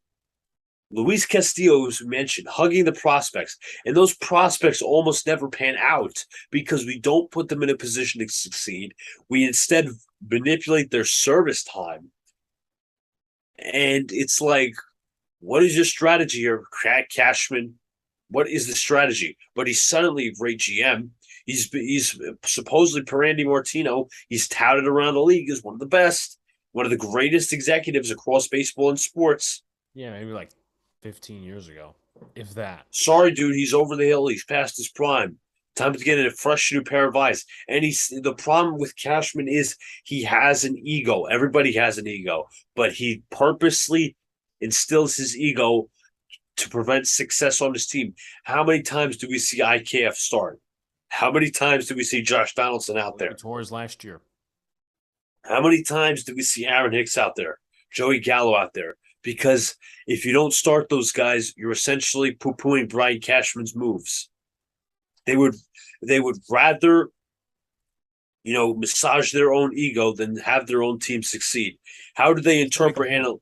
Luis Castillo, was mentioned, hugging the prospects. And those prospects almost never pan out because we don't put them in a position to succeed. We instead manipulate their service time. And it's like, what is your strategy here, Cashman? What is the strategy? But he's suddenly a great GM. He's supposedly per Andy Martino. He's touted around the league as one of the best, one of the greatest executives across baseball and sports. Yeah, maybe like 15 years ago, if that. Sorry, dude, he's over the hill. He's past his prime. Time to get a fresh new pair of eyes. And the problem with Cashman is he has an ego. Everybody has an ego, but he purposely instills his ego to prevent success on his team. How many times do we see IKF start? How many times do we see Josh Donaldson out there? Torres last year. How many times do we see Aaron Hicks out there? Joey Gallo out there? Because if you don't start those guys, you're essentially poo-pooing Brian Cashman's moves. They would rather, massage their own ego than have their own team succeed. How do they interpret analytics?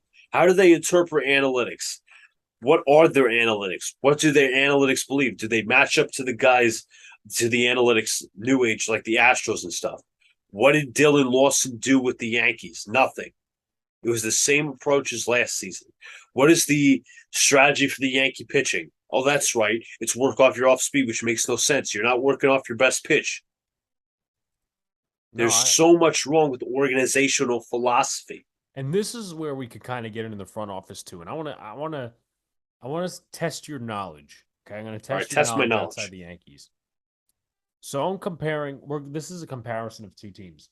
What are their analytics? What do their analytics believe? Do they match up to the guys, to the analytics new age, like the Astros and stuff? What did Dylan Lawson do with the Yankees? Nothing. It was the same approach as last season. What is the strategy for the Yankee pitching? Oh, that's right. It's work off your off speed, which makes no sense. You're not working off your best pitch. There's so much wrong with organizational philosophy. And this is where we could kind of get into the front office too. And I want to test your knowledge. Okay, I'm going to test your knowledge outside the Yankees. So I'm comparing. This is a comparison of two teams.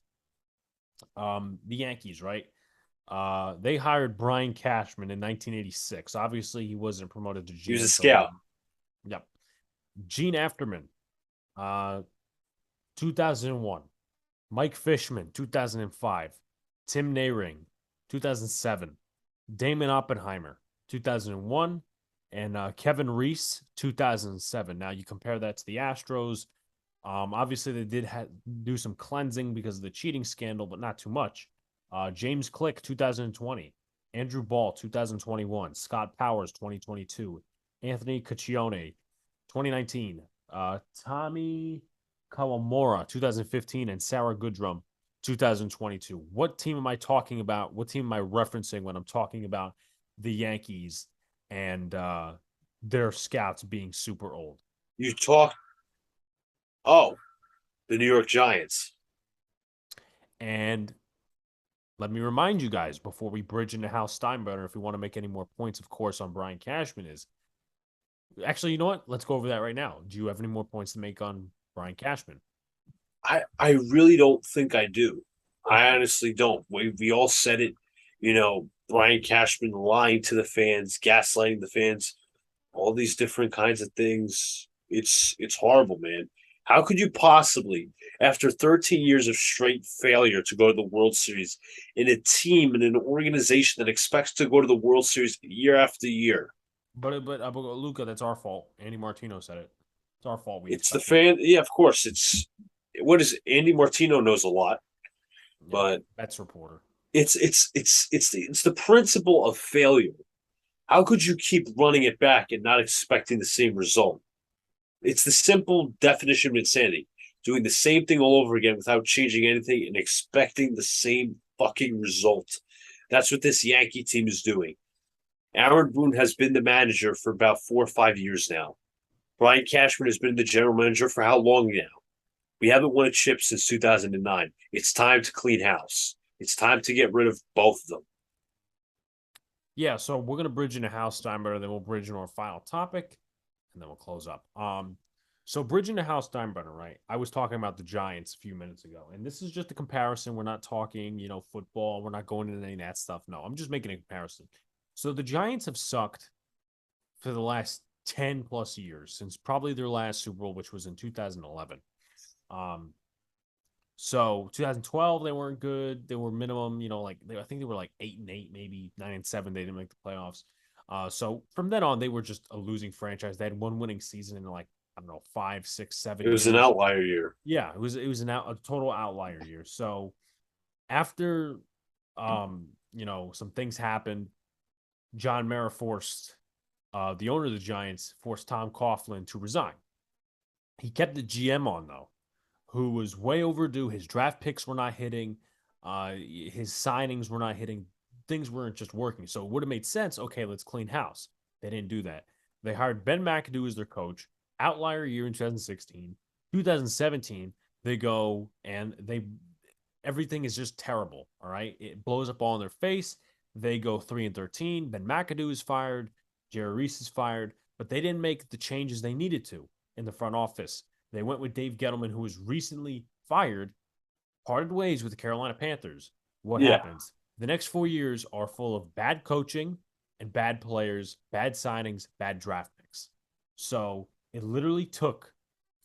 The Yankees, right? They hired Brian Cashman in 1986. Obviously, he wasn't promoted to He was a GM till scout. yep. Gene Afterman, uh, 2001. Mike Fishman, 2005. Tim Nehring, 2007. Damon Oppenheimer, 2001. And Kevin Reese, 2007. Now you compare that to the Astros. Obviously, they did do some cleansing because of the cheating scandal, but not too much. James Click, 2020. Andrew Ball, 2021. Scott Powers, 2022. Anthony Caccione, 2019. Tommy Kawamura, 2015. And Sarah Goodrum, 2022. What team am I talking about? What team am I referencing when I'm talking about the Yankees and their scouts being super old? You talk. Oh, the New York Giants. And let me remind you guys before we bridge into Hal Steinbrenner, if we want to make any more points, of course, on Brian Cashman is actually, you know what? Let's go over that right now. Do you have any more points to make on Brian Cashman? I really don't think I do. I Okay. honestly don't. We all said it. Brian Cashman lying to the fans, gaslighting the fans, all these different kinds of things. It's horrible, man. How could you possibly, after 13 years of straight failure to go to the World Series, in a team in an organization that expects to go to the World Series year after year? But Luca, that's our fault. Andy Martino said it. It's our fault. We It's the expected it. fan. Yeah, of course. It's what is it? Andy Martino knows a lot, Yeah, but Mets reporter. it's the principle of failure. How could you keep running it back and not expecting the same result? It's the simple definition of insanity. Doing the same thing all over again without changing anything and expecting the same fucking result. That's what this Yankee team is doing. Aaron Boone has been the manager for about 4 or 5 years now. Brian Cashman has been the general manager for how long now? We haven't won a chip since 2009. It's time to clean house. It's time to get rid of both of them. Yeah, so we're gonna bridge into Hal Steinbrenner, then we'll bridge into our final topic, and then we'll close up. So bridging to Hal Steinbrenner, right? I was talking about the Giants a few minutes ago, and this is just a comparison. We're not talking, football. We're not going into any of that stuff. No, I'm just making a comparison. So the Giants have sucked for the last 10 plus years since probably their last Super Bowl, which was in 2011. Um, so 2012 they weren't good. They were minimum, I think they were like 8-8, maybe 9-7. They didn't make the playoffs. So from then on, they were just a losing franchise. They had one winning season in like I don't know 5, 6, It seven was an years. outlier year. Yeah, it was a total outlier year. So after some things happened, John Mara forced the owner of the Giants forced Tom Coughlin to resign. He kept the GM on though, who was way overdue. His draft picks were not hitting. His signings were not hitting. Things weren't just working. So it would have made sense. Okay, let's clean house. They didn't do that. They hired Ben McAdoo as their coach. Outlier year in 2016. 2017, they go and everything is just terrible. All right. It blows up all in their face. They go 3-13. Ben McAdoo is fired. Jerry Reese is fired. But they didn't make the changes they needed to in the front office. They went with Dave Gettleman, who was recently fired, parted ways with the Carolina Panthers. What Yeah. happens? The next 4 years are full of bad coaching and bad players, bad signings, bad draft picks. So it literally took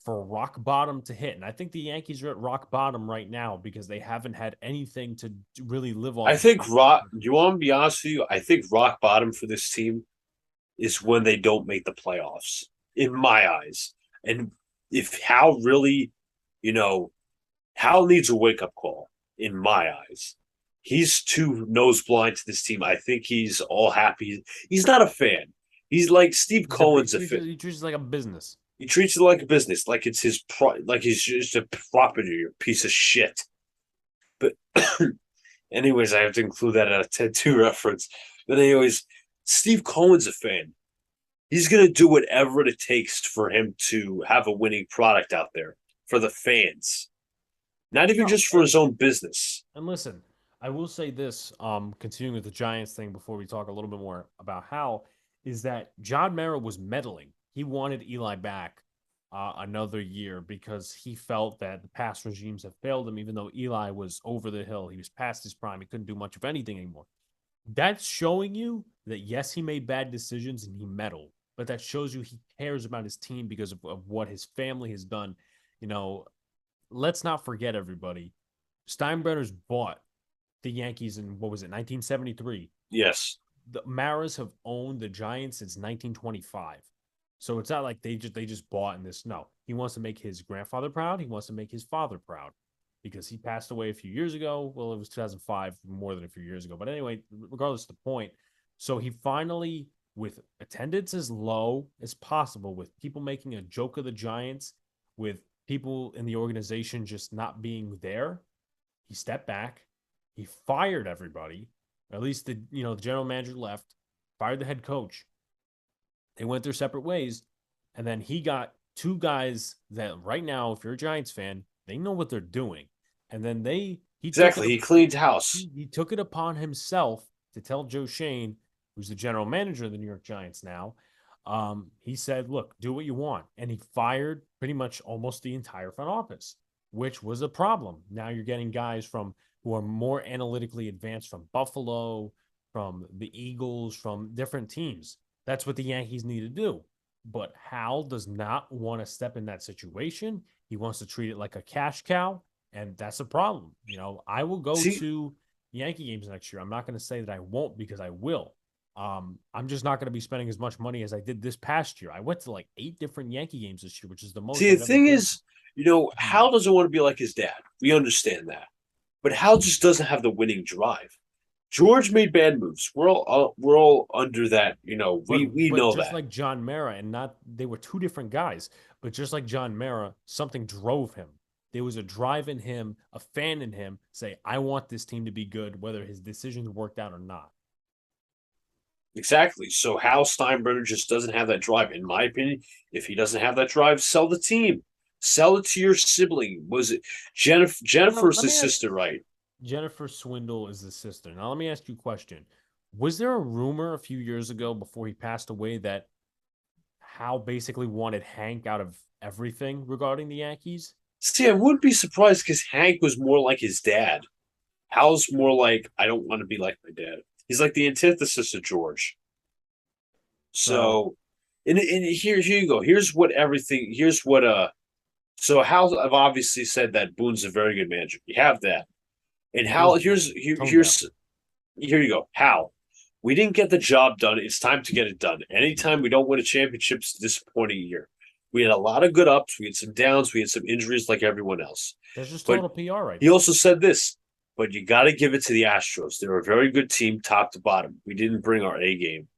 for rock bottom to hit. And I think the Yankees are at rock bottom right now because they haven't had anything to really live I on. think rock. You want to be honest with you? I think rock bottom for this team is when they don't make the playoffs, in my eyes. And if Hal really, you know, Hal needs a wake up call, in my eyes. He's too nose blind to this team. I think he's all happy. He's not a fan. He's like Steve Cohen's a fan. He treats it like a business. He treats it like a business, like it's like he's just a property, a piece of shit. But anyways, I have to include that in a tattoo reference. But anyways, Steve Cohen's a fan. He's gonna do whatever it takes for him to have a winning product out there for the fans, not even No, just for his own business. and listen, I will say this, continuing with the Giants thing before we talk a little bit more about how, is that John Mara was meddling. He wanted Eli back another year because he felt that the past regimes have failed him, even though Eli was over the hill. He was past his prime. He couldn't do much of anything anymore. That's showing you that, yes, he made bad decisions and he meddled, but that shows you he cares about his team because of what his family has done. You know, let's not forget, everybody, Steinbrenner's bought the Yankees in, what was it, 1973. Yes. The Maras have owned the Giants since 1925. So it's not like they just bought in this. No, he wants to make his grandfather proud. He wants to make his father proud because he passed away a few years ago. Well, it was 2005, more than a few years ago. But anyway, regardless of the point, so he finally, with attendance as low as possible, with people making a joke of the Giants, with people in the organization just not being there, he stepped back. He fired everybody. Or at least the general manager left, fired the head coach. They went their separate ways, and then he got two guys that right now, if you're a Giants fan, they know what they're doing. And then Exactly. He cleaned house. he took it upon himself to tell Joe Shane, who's the general manager of the New York Giants now. He said, "Look, do what you want," and he fired pretty much almost the entire front office, which was a problem. Now you're getting guys from who are more analytically advanced from Buffalo, from the Eagles, from different teams. That's what the Yankees need to do. But Hal does not want to step in that situation. He wants to treat it like a cash cow, and that's a problem. I will go See, to Yankee games next year. I'm not going to say that I won't because I will. I'm just not going to be spending as much money as I did this past year. I went to like 8 different Yankee games this year, which is the most the I've ever thing been. is, Hal doesn't want to be like his dad. We understand that. But Hal just doesn't have the winning drive. George made bad moves. We're all under that. But We but know just that. like John Mara, and not they were two different guys, but just like John Mara, something drove him. There was a drive in him, a fan in him, say, I want this team to be good, whether his decisions worked out or not. Exactly. So Hal Steinbrenner just doesn't have that drive, in my opinion. If he doesn't have that drive, sell the team. Sell it to your sibling. Was it Jennifer? Now, Jennifer's let the me ask sister, right? Jennifer Swindle is the sister. Now let me ask you a question. Was there a rumor a few years ago before he passed away that Hal basically wanted Hank out of everything regarding the Yankees? See, I wouldn't be surprised because Hank was more like his dad. Hal's more like, I don't want to be like my dad. He's like the antithesis of George. So So, and here you go. Here's what so Hal, I've obviously said that Boone's a very good manager. You have that. And Hal, Boone's tone deaf. here you go. Hal, we didn't get the job done. It's time to get it done. Anytime we don't win a championship, it's a disappointing year. We had a lot of good ups. We had some downs. We had some injuries like everyone else. That's just But total PR right he there. also said this, but you got to give it to the Astros. They're a very good team, top to bottom. We didn't bring our A game.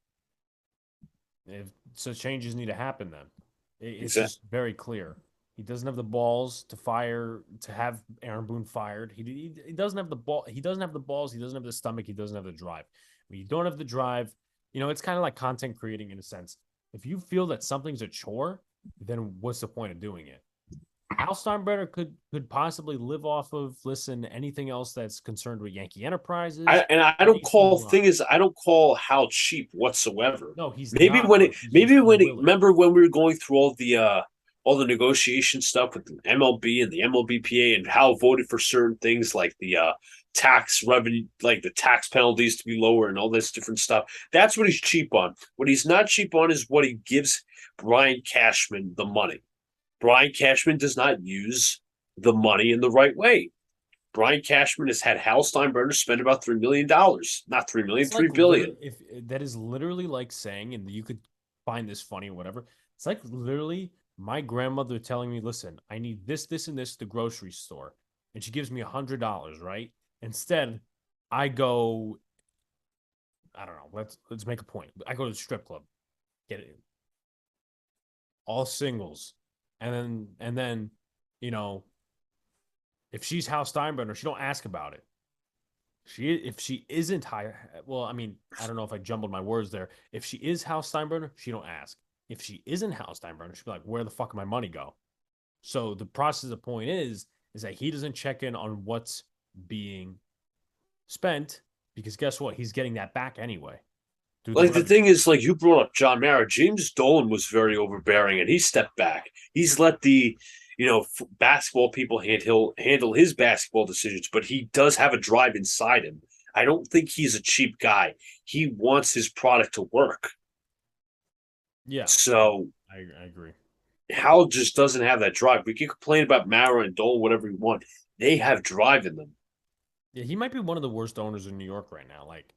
So changes need to happen then. It's Exactly. just very clear. He doesn't have the balls to have Aaron Boone fired. He doesn't have the ball. He doesn't have the balls. He doesn't have the stomach. He doesn't have the drive. When you don't have the drive, it's kind of like content creating in a sense. If you feel that something's a chore, then what's the point of doing it? Hal Steinbrenner could possibly live off of anything else that's concerned with Yankee Enterprises, I don't anything call you want. thing is I don't call Hal cheap whatsoever. No, he's Maybe not, when but it he's just maybe when it unwilling. remember when we were going through all the negotiation stuff with the MLB and the MLBPA and Hal voted for certain things like the tax revenue, like the tax penalties to be lower and all this different stuff. That's what he's cheap on. What he's not cheap on is what he gives Brian Cashman the money. Brian Cashman does not use the money in the right way. Brian Cashman has had Hal Steinbrenner spend about $3 million, not 3 million, That's like $3 billion. if that is literally like saying, and you could find this funny or whatever. It's like literally my grandmother telling me, "Listen, I need this, this, and this at the grocery store," and she gives me $100, right? Instead, I go, I don't know. Let's make a point. I go to the strip club, get it, all singles, and then, you know, if she's Hal Steinbrenner, she don't ask about it. If she isn't high, well, I mean, I don't know if I jumbled my words there. If she is Hal Steinbrenner, she don't ask. If she isn't Hal Steinbrenner, she'll be like, "Where the fuck did my money go?" So the process, the point is that he doesn't check in on what's being spent because guess what? He's getting that back anyway. do Like the whatever. thing is, like you brought up John Mara. James Dolan was very overbearing, and he stepped back. He's let the basketball people handle his basketball decisions, but he does have a drive inside him. I don't think he's a cheap guy. He wants his product to work. Yeah, So I agree. Hal just doesn't have that drive. We can complain about Mara and Dolan, whatever we want. They have drive in them. Yeah, he might be one of the worst owners in New York right now. Like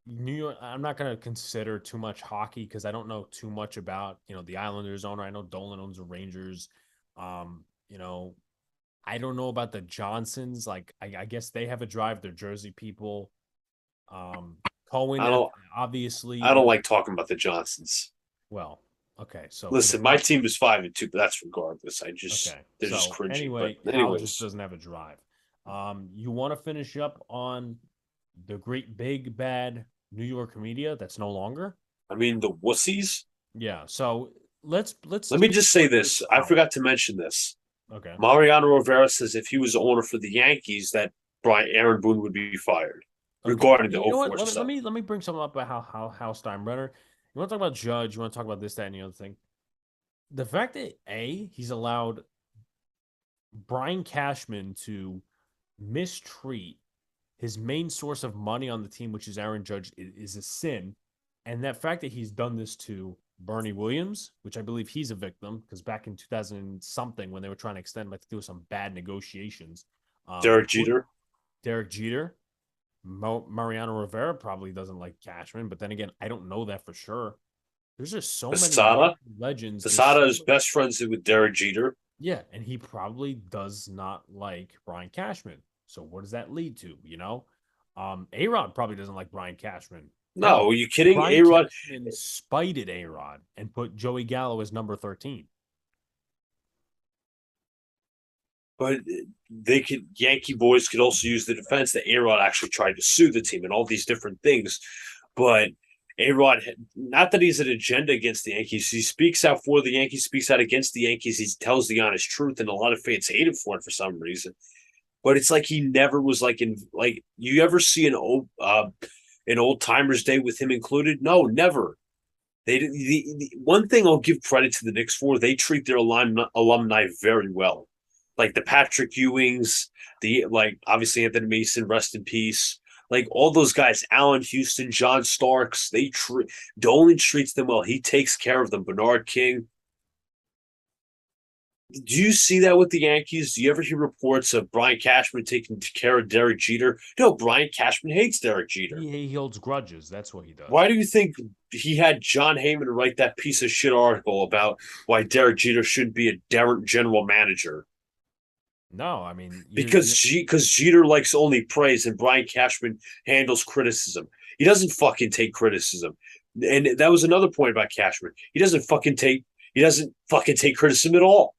New York, I'm not going to consider too much hockey because I don't know too much about, the Islanders owner. I know Dolan owns the Rangers. Um, you know, I don't know about the Johnsons. Like, I guess they have a drive. They're Jersey people. Um, Cohen, I don't. obviously, I don't like talking about the Johnsons. well, okay. So for the Listen, my team is 5-2, but that's regardless. okay. They're just So cringy. But anyway, Hal just anyways, doesn't have a drive. You want to finish up on the great big bad New York media that's no longer? I mean the wussies. Yeah. So let's Let me take just a say look at this. this I out. forgot to mention this. Okay. Mariano Rivera says if he was the owner for the Yankees, that Aaron Boone would be fired Okay. regarding the You know what? 04 Let stuff. me let me bring something up about how Steinbrenner. You want to talk about Judge? You want to talk about this, that, and the other thing? The fact that he's allowed Brian Cashman to mistreat his main source of money on the team, which is Aaron Judge, is a sin. And that fact that he's done this to Bernie Williams, which I believe he's a victim, because back in 2000 something, when they were trying to extend, like there was some bad negotiations. Derek Jeter, Derek Jeter, Mariano Rivera probably doesn't like Cashman, but then again, I don't know that for sure. There's just so many Posada. Yankee legends. There's Posada so is best friends with Derek Jeter. yeah, and he probably does not like Brian Cashman. So what does that lead to? A Rod probably doesn't like Brian Cashman. No, Hell, are you kidding? Brian A Rod. Cashman spited A Rod and put Joey Gallo as number 13. But they could Yankee boys could also use the defense that A-Rod actually tried to sue the team and all these different things. But A-Rod, not that he's an agenda against the Yankees, he speaks out for the Yankees, speaks out against the Yankees. He tells the honest truth, and a lot of fans hate him for it for some reason. But it's like he never was like you ever see an old timers day with him included? No, never. The one thing I'll give credit to the Knicks for, they treat their alumni very well, like the Patrick Ewings, the like obviously Anthony Mason, rest in peace. Like all those guys, Allen Houston, John Starks, Dolan treats them well. He takes care of them. Bernard King. Do you see that with the Yankees? Do you ever hear reports of Brian Cashman taking care of Derek Jeter? No, Brian Cashman hates Derek Jeter. He holds grudges. That's what he Why does. do you think he had John Heyman write that piece of shit article about why Derek Jeter shouldn't be a general manager? No, I mean Because Jeter likes only praise and Brian Cashman handles criticism. He doesn't fucking take criticism. And that was another point about Cashman. He doesn't fucking take criticism at all.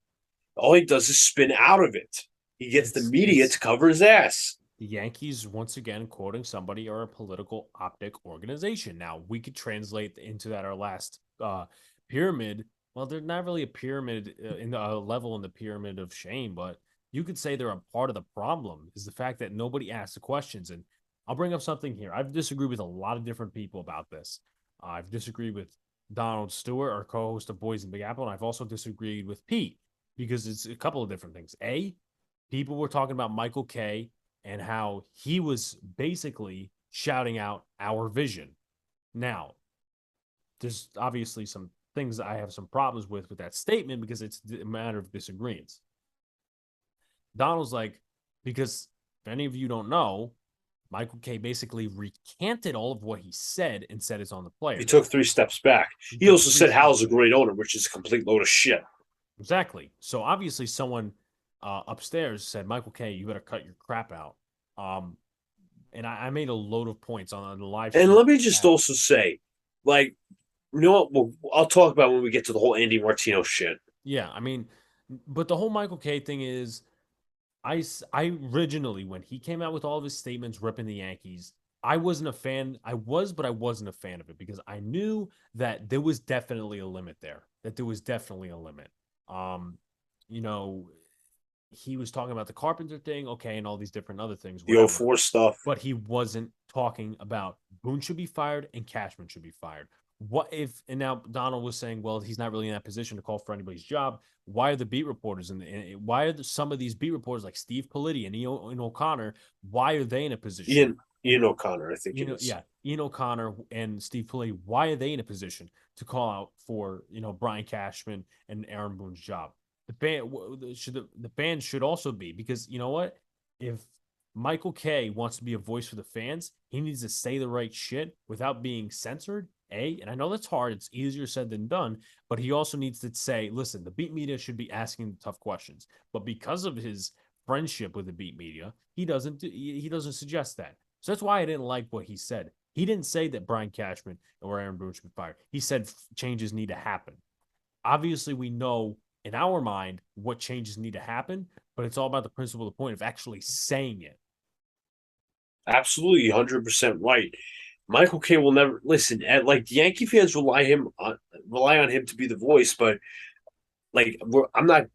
All he does is spin out of it. He gets the media it's to cover his ass. the Yankees, once again, quoting somebody, are a political optic organization. Now, we could translate into that our last pyramid. Well, they're not really a pyramid in the level in the pyramid of shame, but you could say they're a part of the problem is the fact that nobody asks the questions. And I'll bring up something here. I've disagreed with a lot of different people about this. I've disagreed with Donald Stewart, our co-host of Boys in Big Apple, and I've also disagreed with Pete because it's a couple of different things. People were talking about Michael Kay and how he was basically shouting out our vision. Now, there's obviously some things I have some problems with that statement because it's a matter of disagreements. Donald's like, because if any of you don't know, Michael Kay basically recanted all of what he said and said it's on the He players. took 3 steps back. He He took also three said steps Hal's a back. great owner, which is a complete load of shit. Exactly. So obviously someone upstairs said, Michael Kay, you better cut your crap out. Um, and I made a load of points on the live And stream. let me just also say, like, you know what? Well, I'll talk about when we get to the whole Andy Martino shit. Yeah, I mean, but the whole Michael Kay thing is, I originally when he came out with all of his statements ripping the Yankees, I wasn't a fan. I was, but I wasn't a fan of it because I knew that there was definitely a limit there. That there was definitely a limit. Um, you know, he was talking about the Carpenter thing, okay, and all these different other things, The whatever. 04 stuff. But he wasn't talking about Boone should be fired and Cashman should be fired. What if, and now Donald was saying, well, he's not really in that position to call for anybody's job. Why are the beat reporters why are some of these beat reporters like Steve Politi and Ian O'Connor, why are they in a position? Ian O'Connor, I think You it know, is. yeah, Ian O'Connor and Steve Politi, why are they in a position to call out for, Brian Cashman and Aaron Boone's job? The fans should also be, because you know what? If Michael Kay wants to be a voice for the fans, he needs to say the right shit without being censored. And I know that's hard. It's easier said than done, but he also needs to say, listen, the beat media should be asking the tough questions. But because of his friendship with the beat media, he doesn't suggest that. So that's why I didn't like what he said. He didn't say that Brian Cashman or Aaron Boone should be fired. He said changes need to happen. Obviously, we know in our mind what changes need to happen, but it's all about the principle, the point of actually saying it. Absolutely, 100% right. Michael Kay will never listen. And like the Yankee fans rely on him to be the voice, but like I'm not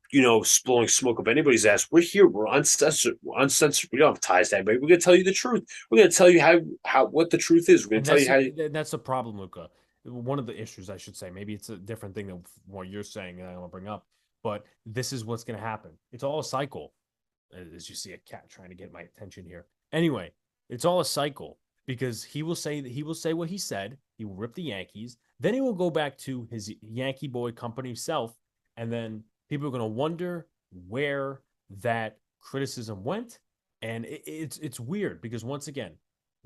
blowing smoke up anybody's ass. We're here. We're uncensored. We're uncensored. We don't have ties to anybody. We're gonna tell you the truth. We're gonna tell you how what the truth is. We're gonna And tell that's you how. that's the problem, Luca. One of the issues, I should say. Maybe it's a different thing than what you're saying that I want to bring up, but this is what's going to happen. It's all a cycle. As you see a cat trying to get my attention here. Anyway, it's all a cycle, because he will say what he said. He will rip the Yankees. Then he will go back to his Yankee boy company self, and then people are going to wonder where that criticism went. And it's weird, because once again,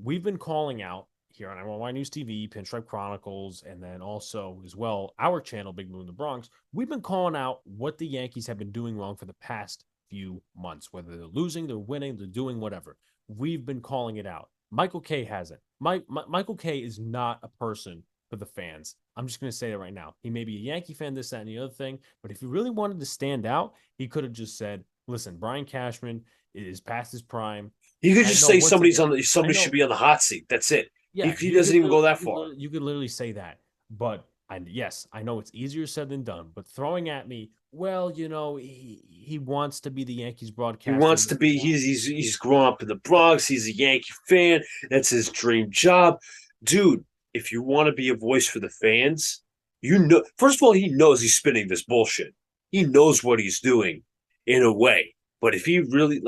we've been calling out here on NyynewsTV, Pinstripe Chronicles, and then also as well our channel, Big Boone the Bronx. We've been calling out what the Yankees have been doing wrong for the past few months. Whether they're losing, they're winning, they're doing whatever. We've been calling it out. Michael Kay hasn't. Michael Kay is not a person for the fans. I'm just going to say it right now. He may be a Yankee fan, this, that, and the other thing, but if he really wanted to stand out, he could have just said, listen, Brian Cashman is past his prime. You could I just know say once again, I somebody should know, be on the hot seat. That's it. yeah, He doesn't even go that far. you could literally say that. But yes, I know it's easier said than done. But throwing at me, well, he wants to be the Yankees He broadcaster. wants to be. He's grown up in the Bronx. He's a Yankee fan. That's his dream job, dude. If you want to be a voice for the fans, First of all, he knows he's spinning this bullshit. He knows what he's doing, in a way. But if he really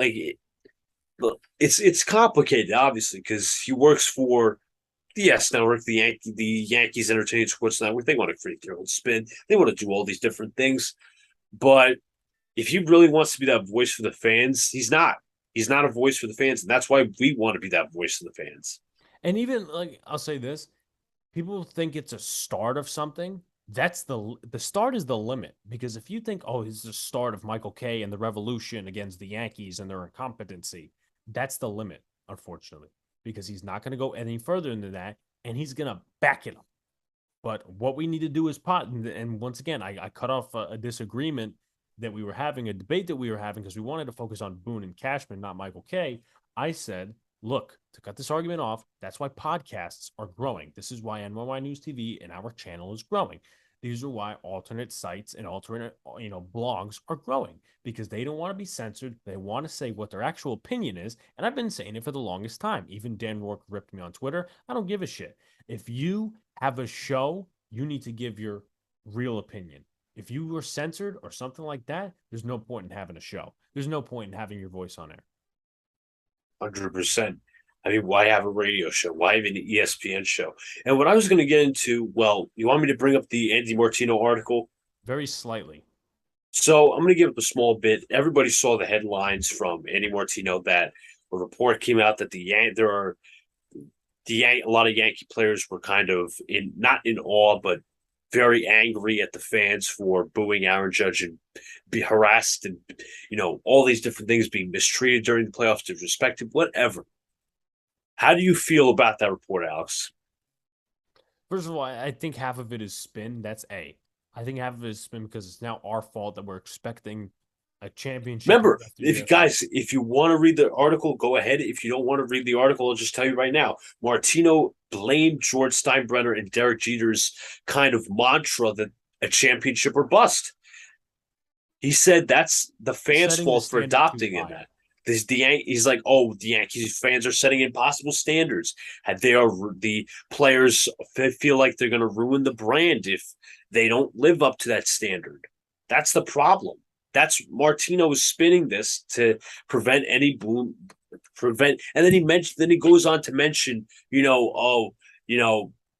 look, it's complicated, obviously, because he works for the Yes Network, the Yankees Entertainment Sports Network. They want to create their own spin. They want to do all these different things. But if he really wants to be that voice for the fans, he's not. He's not a voice for the fans, and that's why we want to be that voice for the fans. And even like I'll say this, people think it's a start of something. That's the start is the limit, because if you think, oh, it's the start of Michael Kay and the revolution against the Yankees and their incompetency, that's the limit, unfortunately, because he's not going to go any further than that, and he's going to back it up. But what we need to do is pot, and once again, I cut off a disagreement that we were having, a debate that we were having, because we wanted to focus on Boone and Cashman, not Michael Kay. I said, look, to cut this argument off, that's why podcasts are growing. This is why NY News TV and our channel is growing. These are why alternate sites and alternate, blogs are growing, because they don't want to be censored. They want to say what their actual opinion is. And I've been saying it for the longest time. Even Dan Rourke ripped me on Twitter. I don't give a shit. If you have a show, you need to give your real opinion. If you were censored or something like that, there's no point in having a show. There's no point in having your voice on air. 100%. I mean, why have a radio show? Why have an ESPN show? And what I was going to get into, well, you want me to bring up the Andy Martino article? Very slightly. So I'm going to give up a small bit. Everybody saw the headlines from Andy Martino that a report came out that a lot of Yankee players were kind of not in awe, but very angry at the fans for booing Aaron Judge and be harassed and all these different things, being mistreated during the playoffs, disrespected, whatever. How do you feel about that report, Alex? First of all, I think half of it is spin. That's A. I think half of it is spin because it's now our fault that we're expecting a championship. Remember, if you want to read the article, go ahead. If you don't want to read the article, I'll just tell you right now. Martino blamed George Steinbrenner and Derek Jeter's kind of mantra that a championship or bust. He said that's the fans' Setting the fault for standard too adopting in high. that. He's like, oh, the Yankees fans are setting impossible standards. And the players feel like they're going to ruin the brand if they don't live up to that standard. That's the problem. That's Martino is spinning this to prevent any Boone prevent. And then he goes on to mention,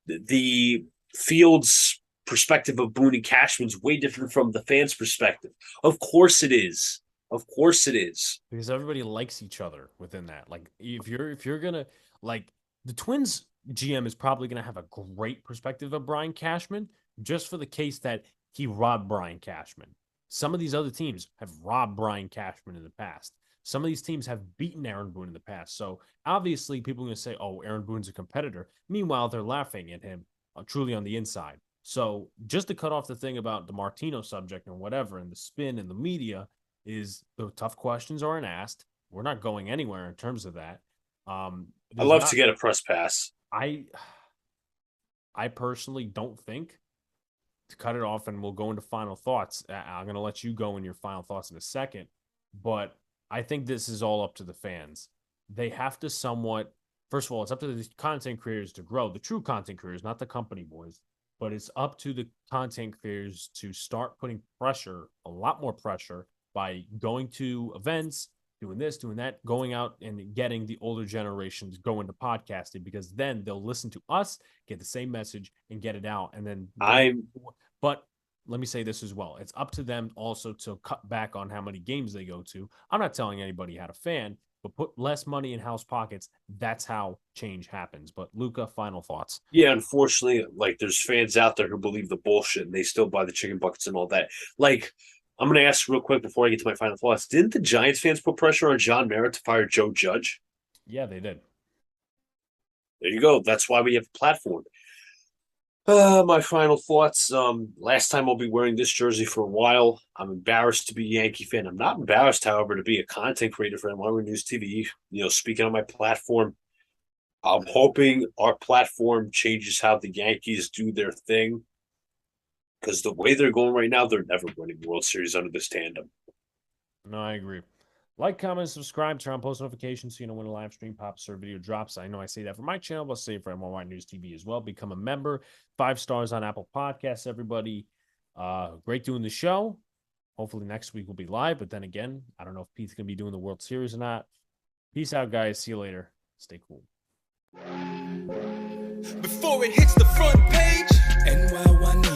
the Fields perspective of Boone and Cashman's way different from the fans' perspective. Of course it is. Of course it is. Because everybody likes each other within that. Like if you're gonna like the Twins GM is probably gonna have a great perspective of Brian Cashman just for the case that he robbed Brian Cashman. Some of these other teams have robbed Brian Cashman in the past. Some of these teams have beaten Aaron Boone in the past. So obviously people are gonna say, "Oh, Aaron Boone's a competitor." Meanwhile, they're laughing at him truly on the inside. So just to cut off the thing about the Martino subject and whatever, and the spin and the media, is the tough questions aren't asked. We're not going anywhere in terms of that. I love to get a press pass. I personally don't think, to cut it off, and we'll go into final thoughts. I'm going to let you go in your final thoughts in a second, but I think this is all up to the fans. They have to somewhat, first of all, it's up to the content creators to grow, the true content creators, not the company boys, but it's up to the content creators to start putting pressure, a lot more pressure, by going to events, doing this, doing that, going out and getting the older generation to go into podcasting, because then they'll listen to us, get the same message, and get it out. And then but let me say this as well. It's up to them also to cut back on how many games they go to. I'm not telling anybody how to fan, but put less money in house pockets. That's how change happens. But Luca, final thoughts. Yeah, unfortunately, like there's fans out there who believe the bullshit and they still buy the chicken buckets and all that. Like, I'm going to ask real quick before I get to my final thoughts. Didn't the Giants fans put pressure on John Mara to fire Joe Judge? Yeah, they did. There you go. That's why we have a platform. My final thoughts. Last time I'll be wearing this jersey for a while. I'm embarrassed to be a Yankee fan. I'm not embarrassed, however, to be a content creator for NyynewsTV. Speaking on my platform. I'm hoping our platform changes how the Yankees do their thing. Because the way they're going right now, they're never winning the World Series under this tandem. No, I agree. Like, comment, subscribe, turn on post notifications so you know when a live stream pops or video drops. I know I say that for my channel, but I'll say it for NyynewsTV as well. Become a member. 5 stars on Apple Podcasts, everybody. Great doing the show. Hopefully next week we'll be live, but then again, I don't know if Pete's going to be doing the World Series or not. Peace out, guys. See you later. Stay cool. Before it hits the front page, NYYNY.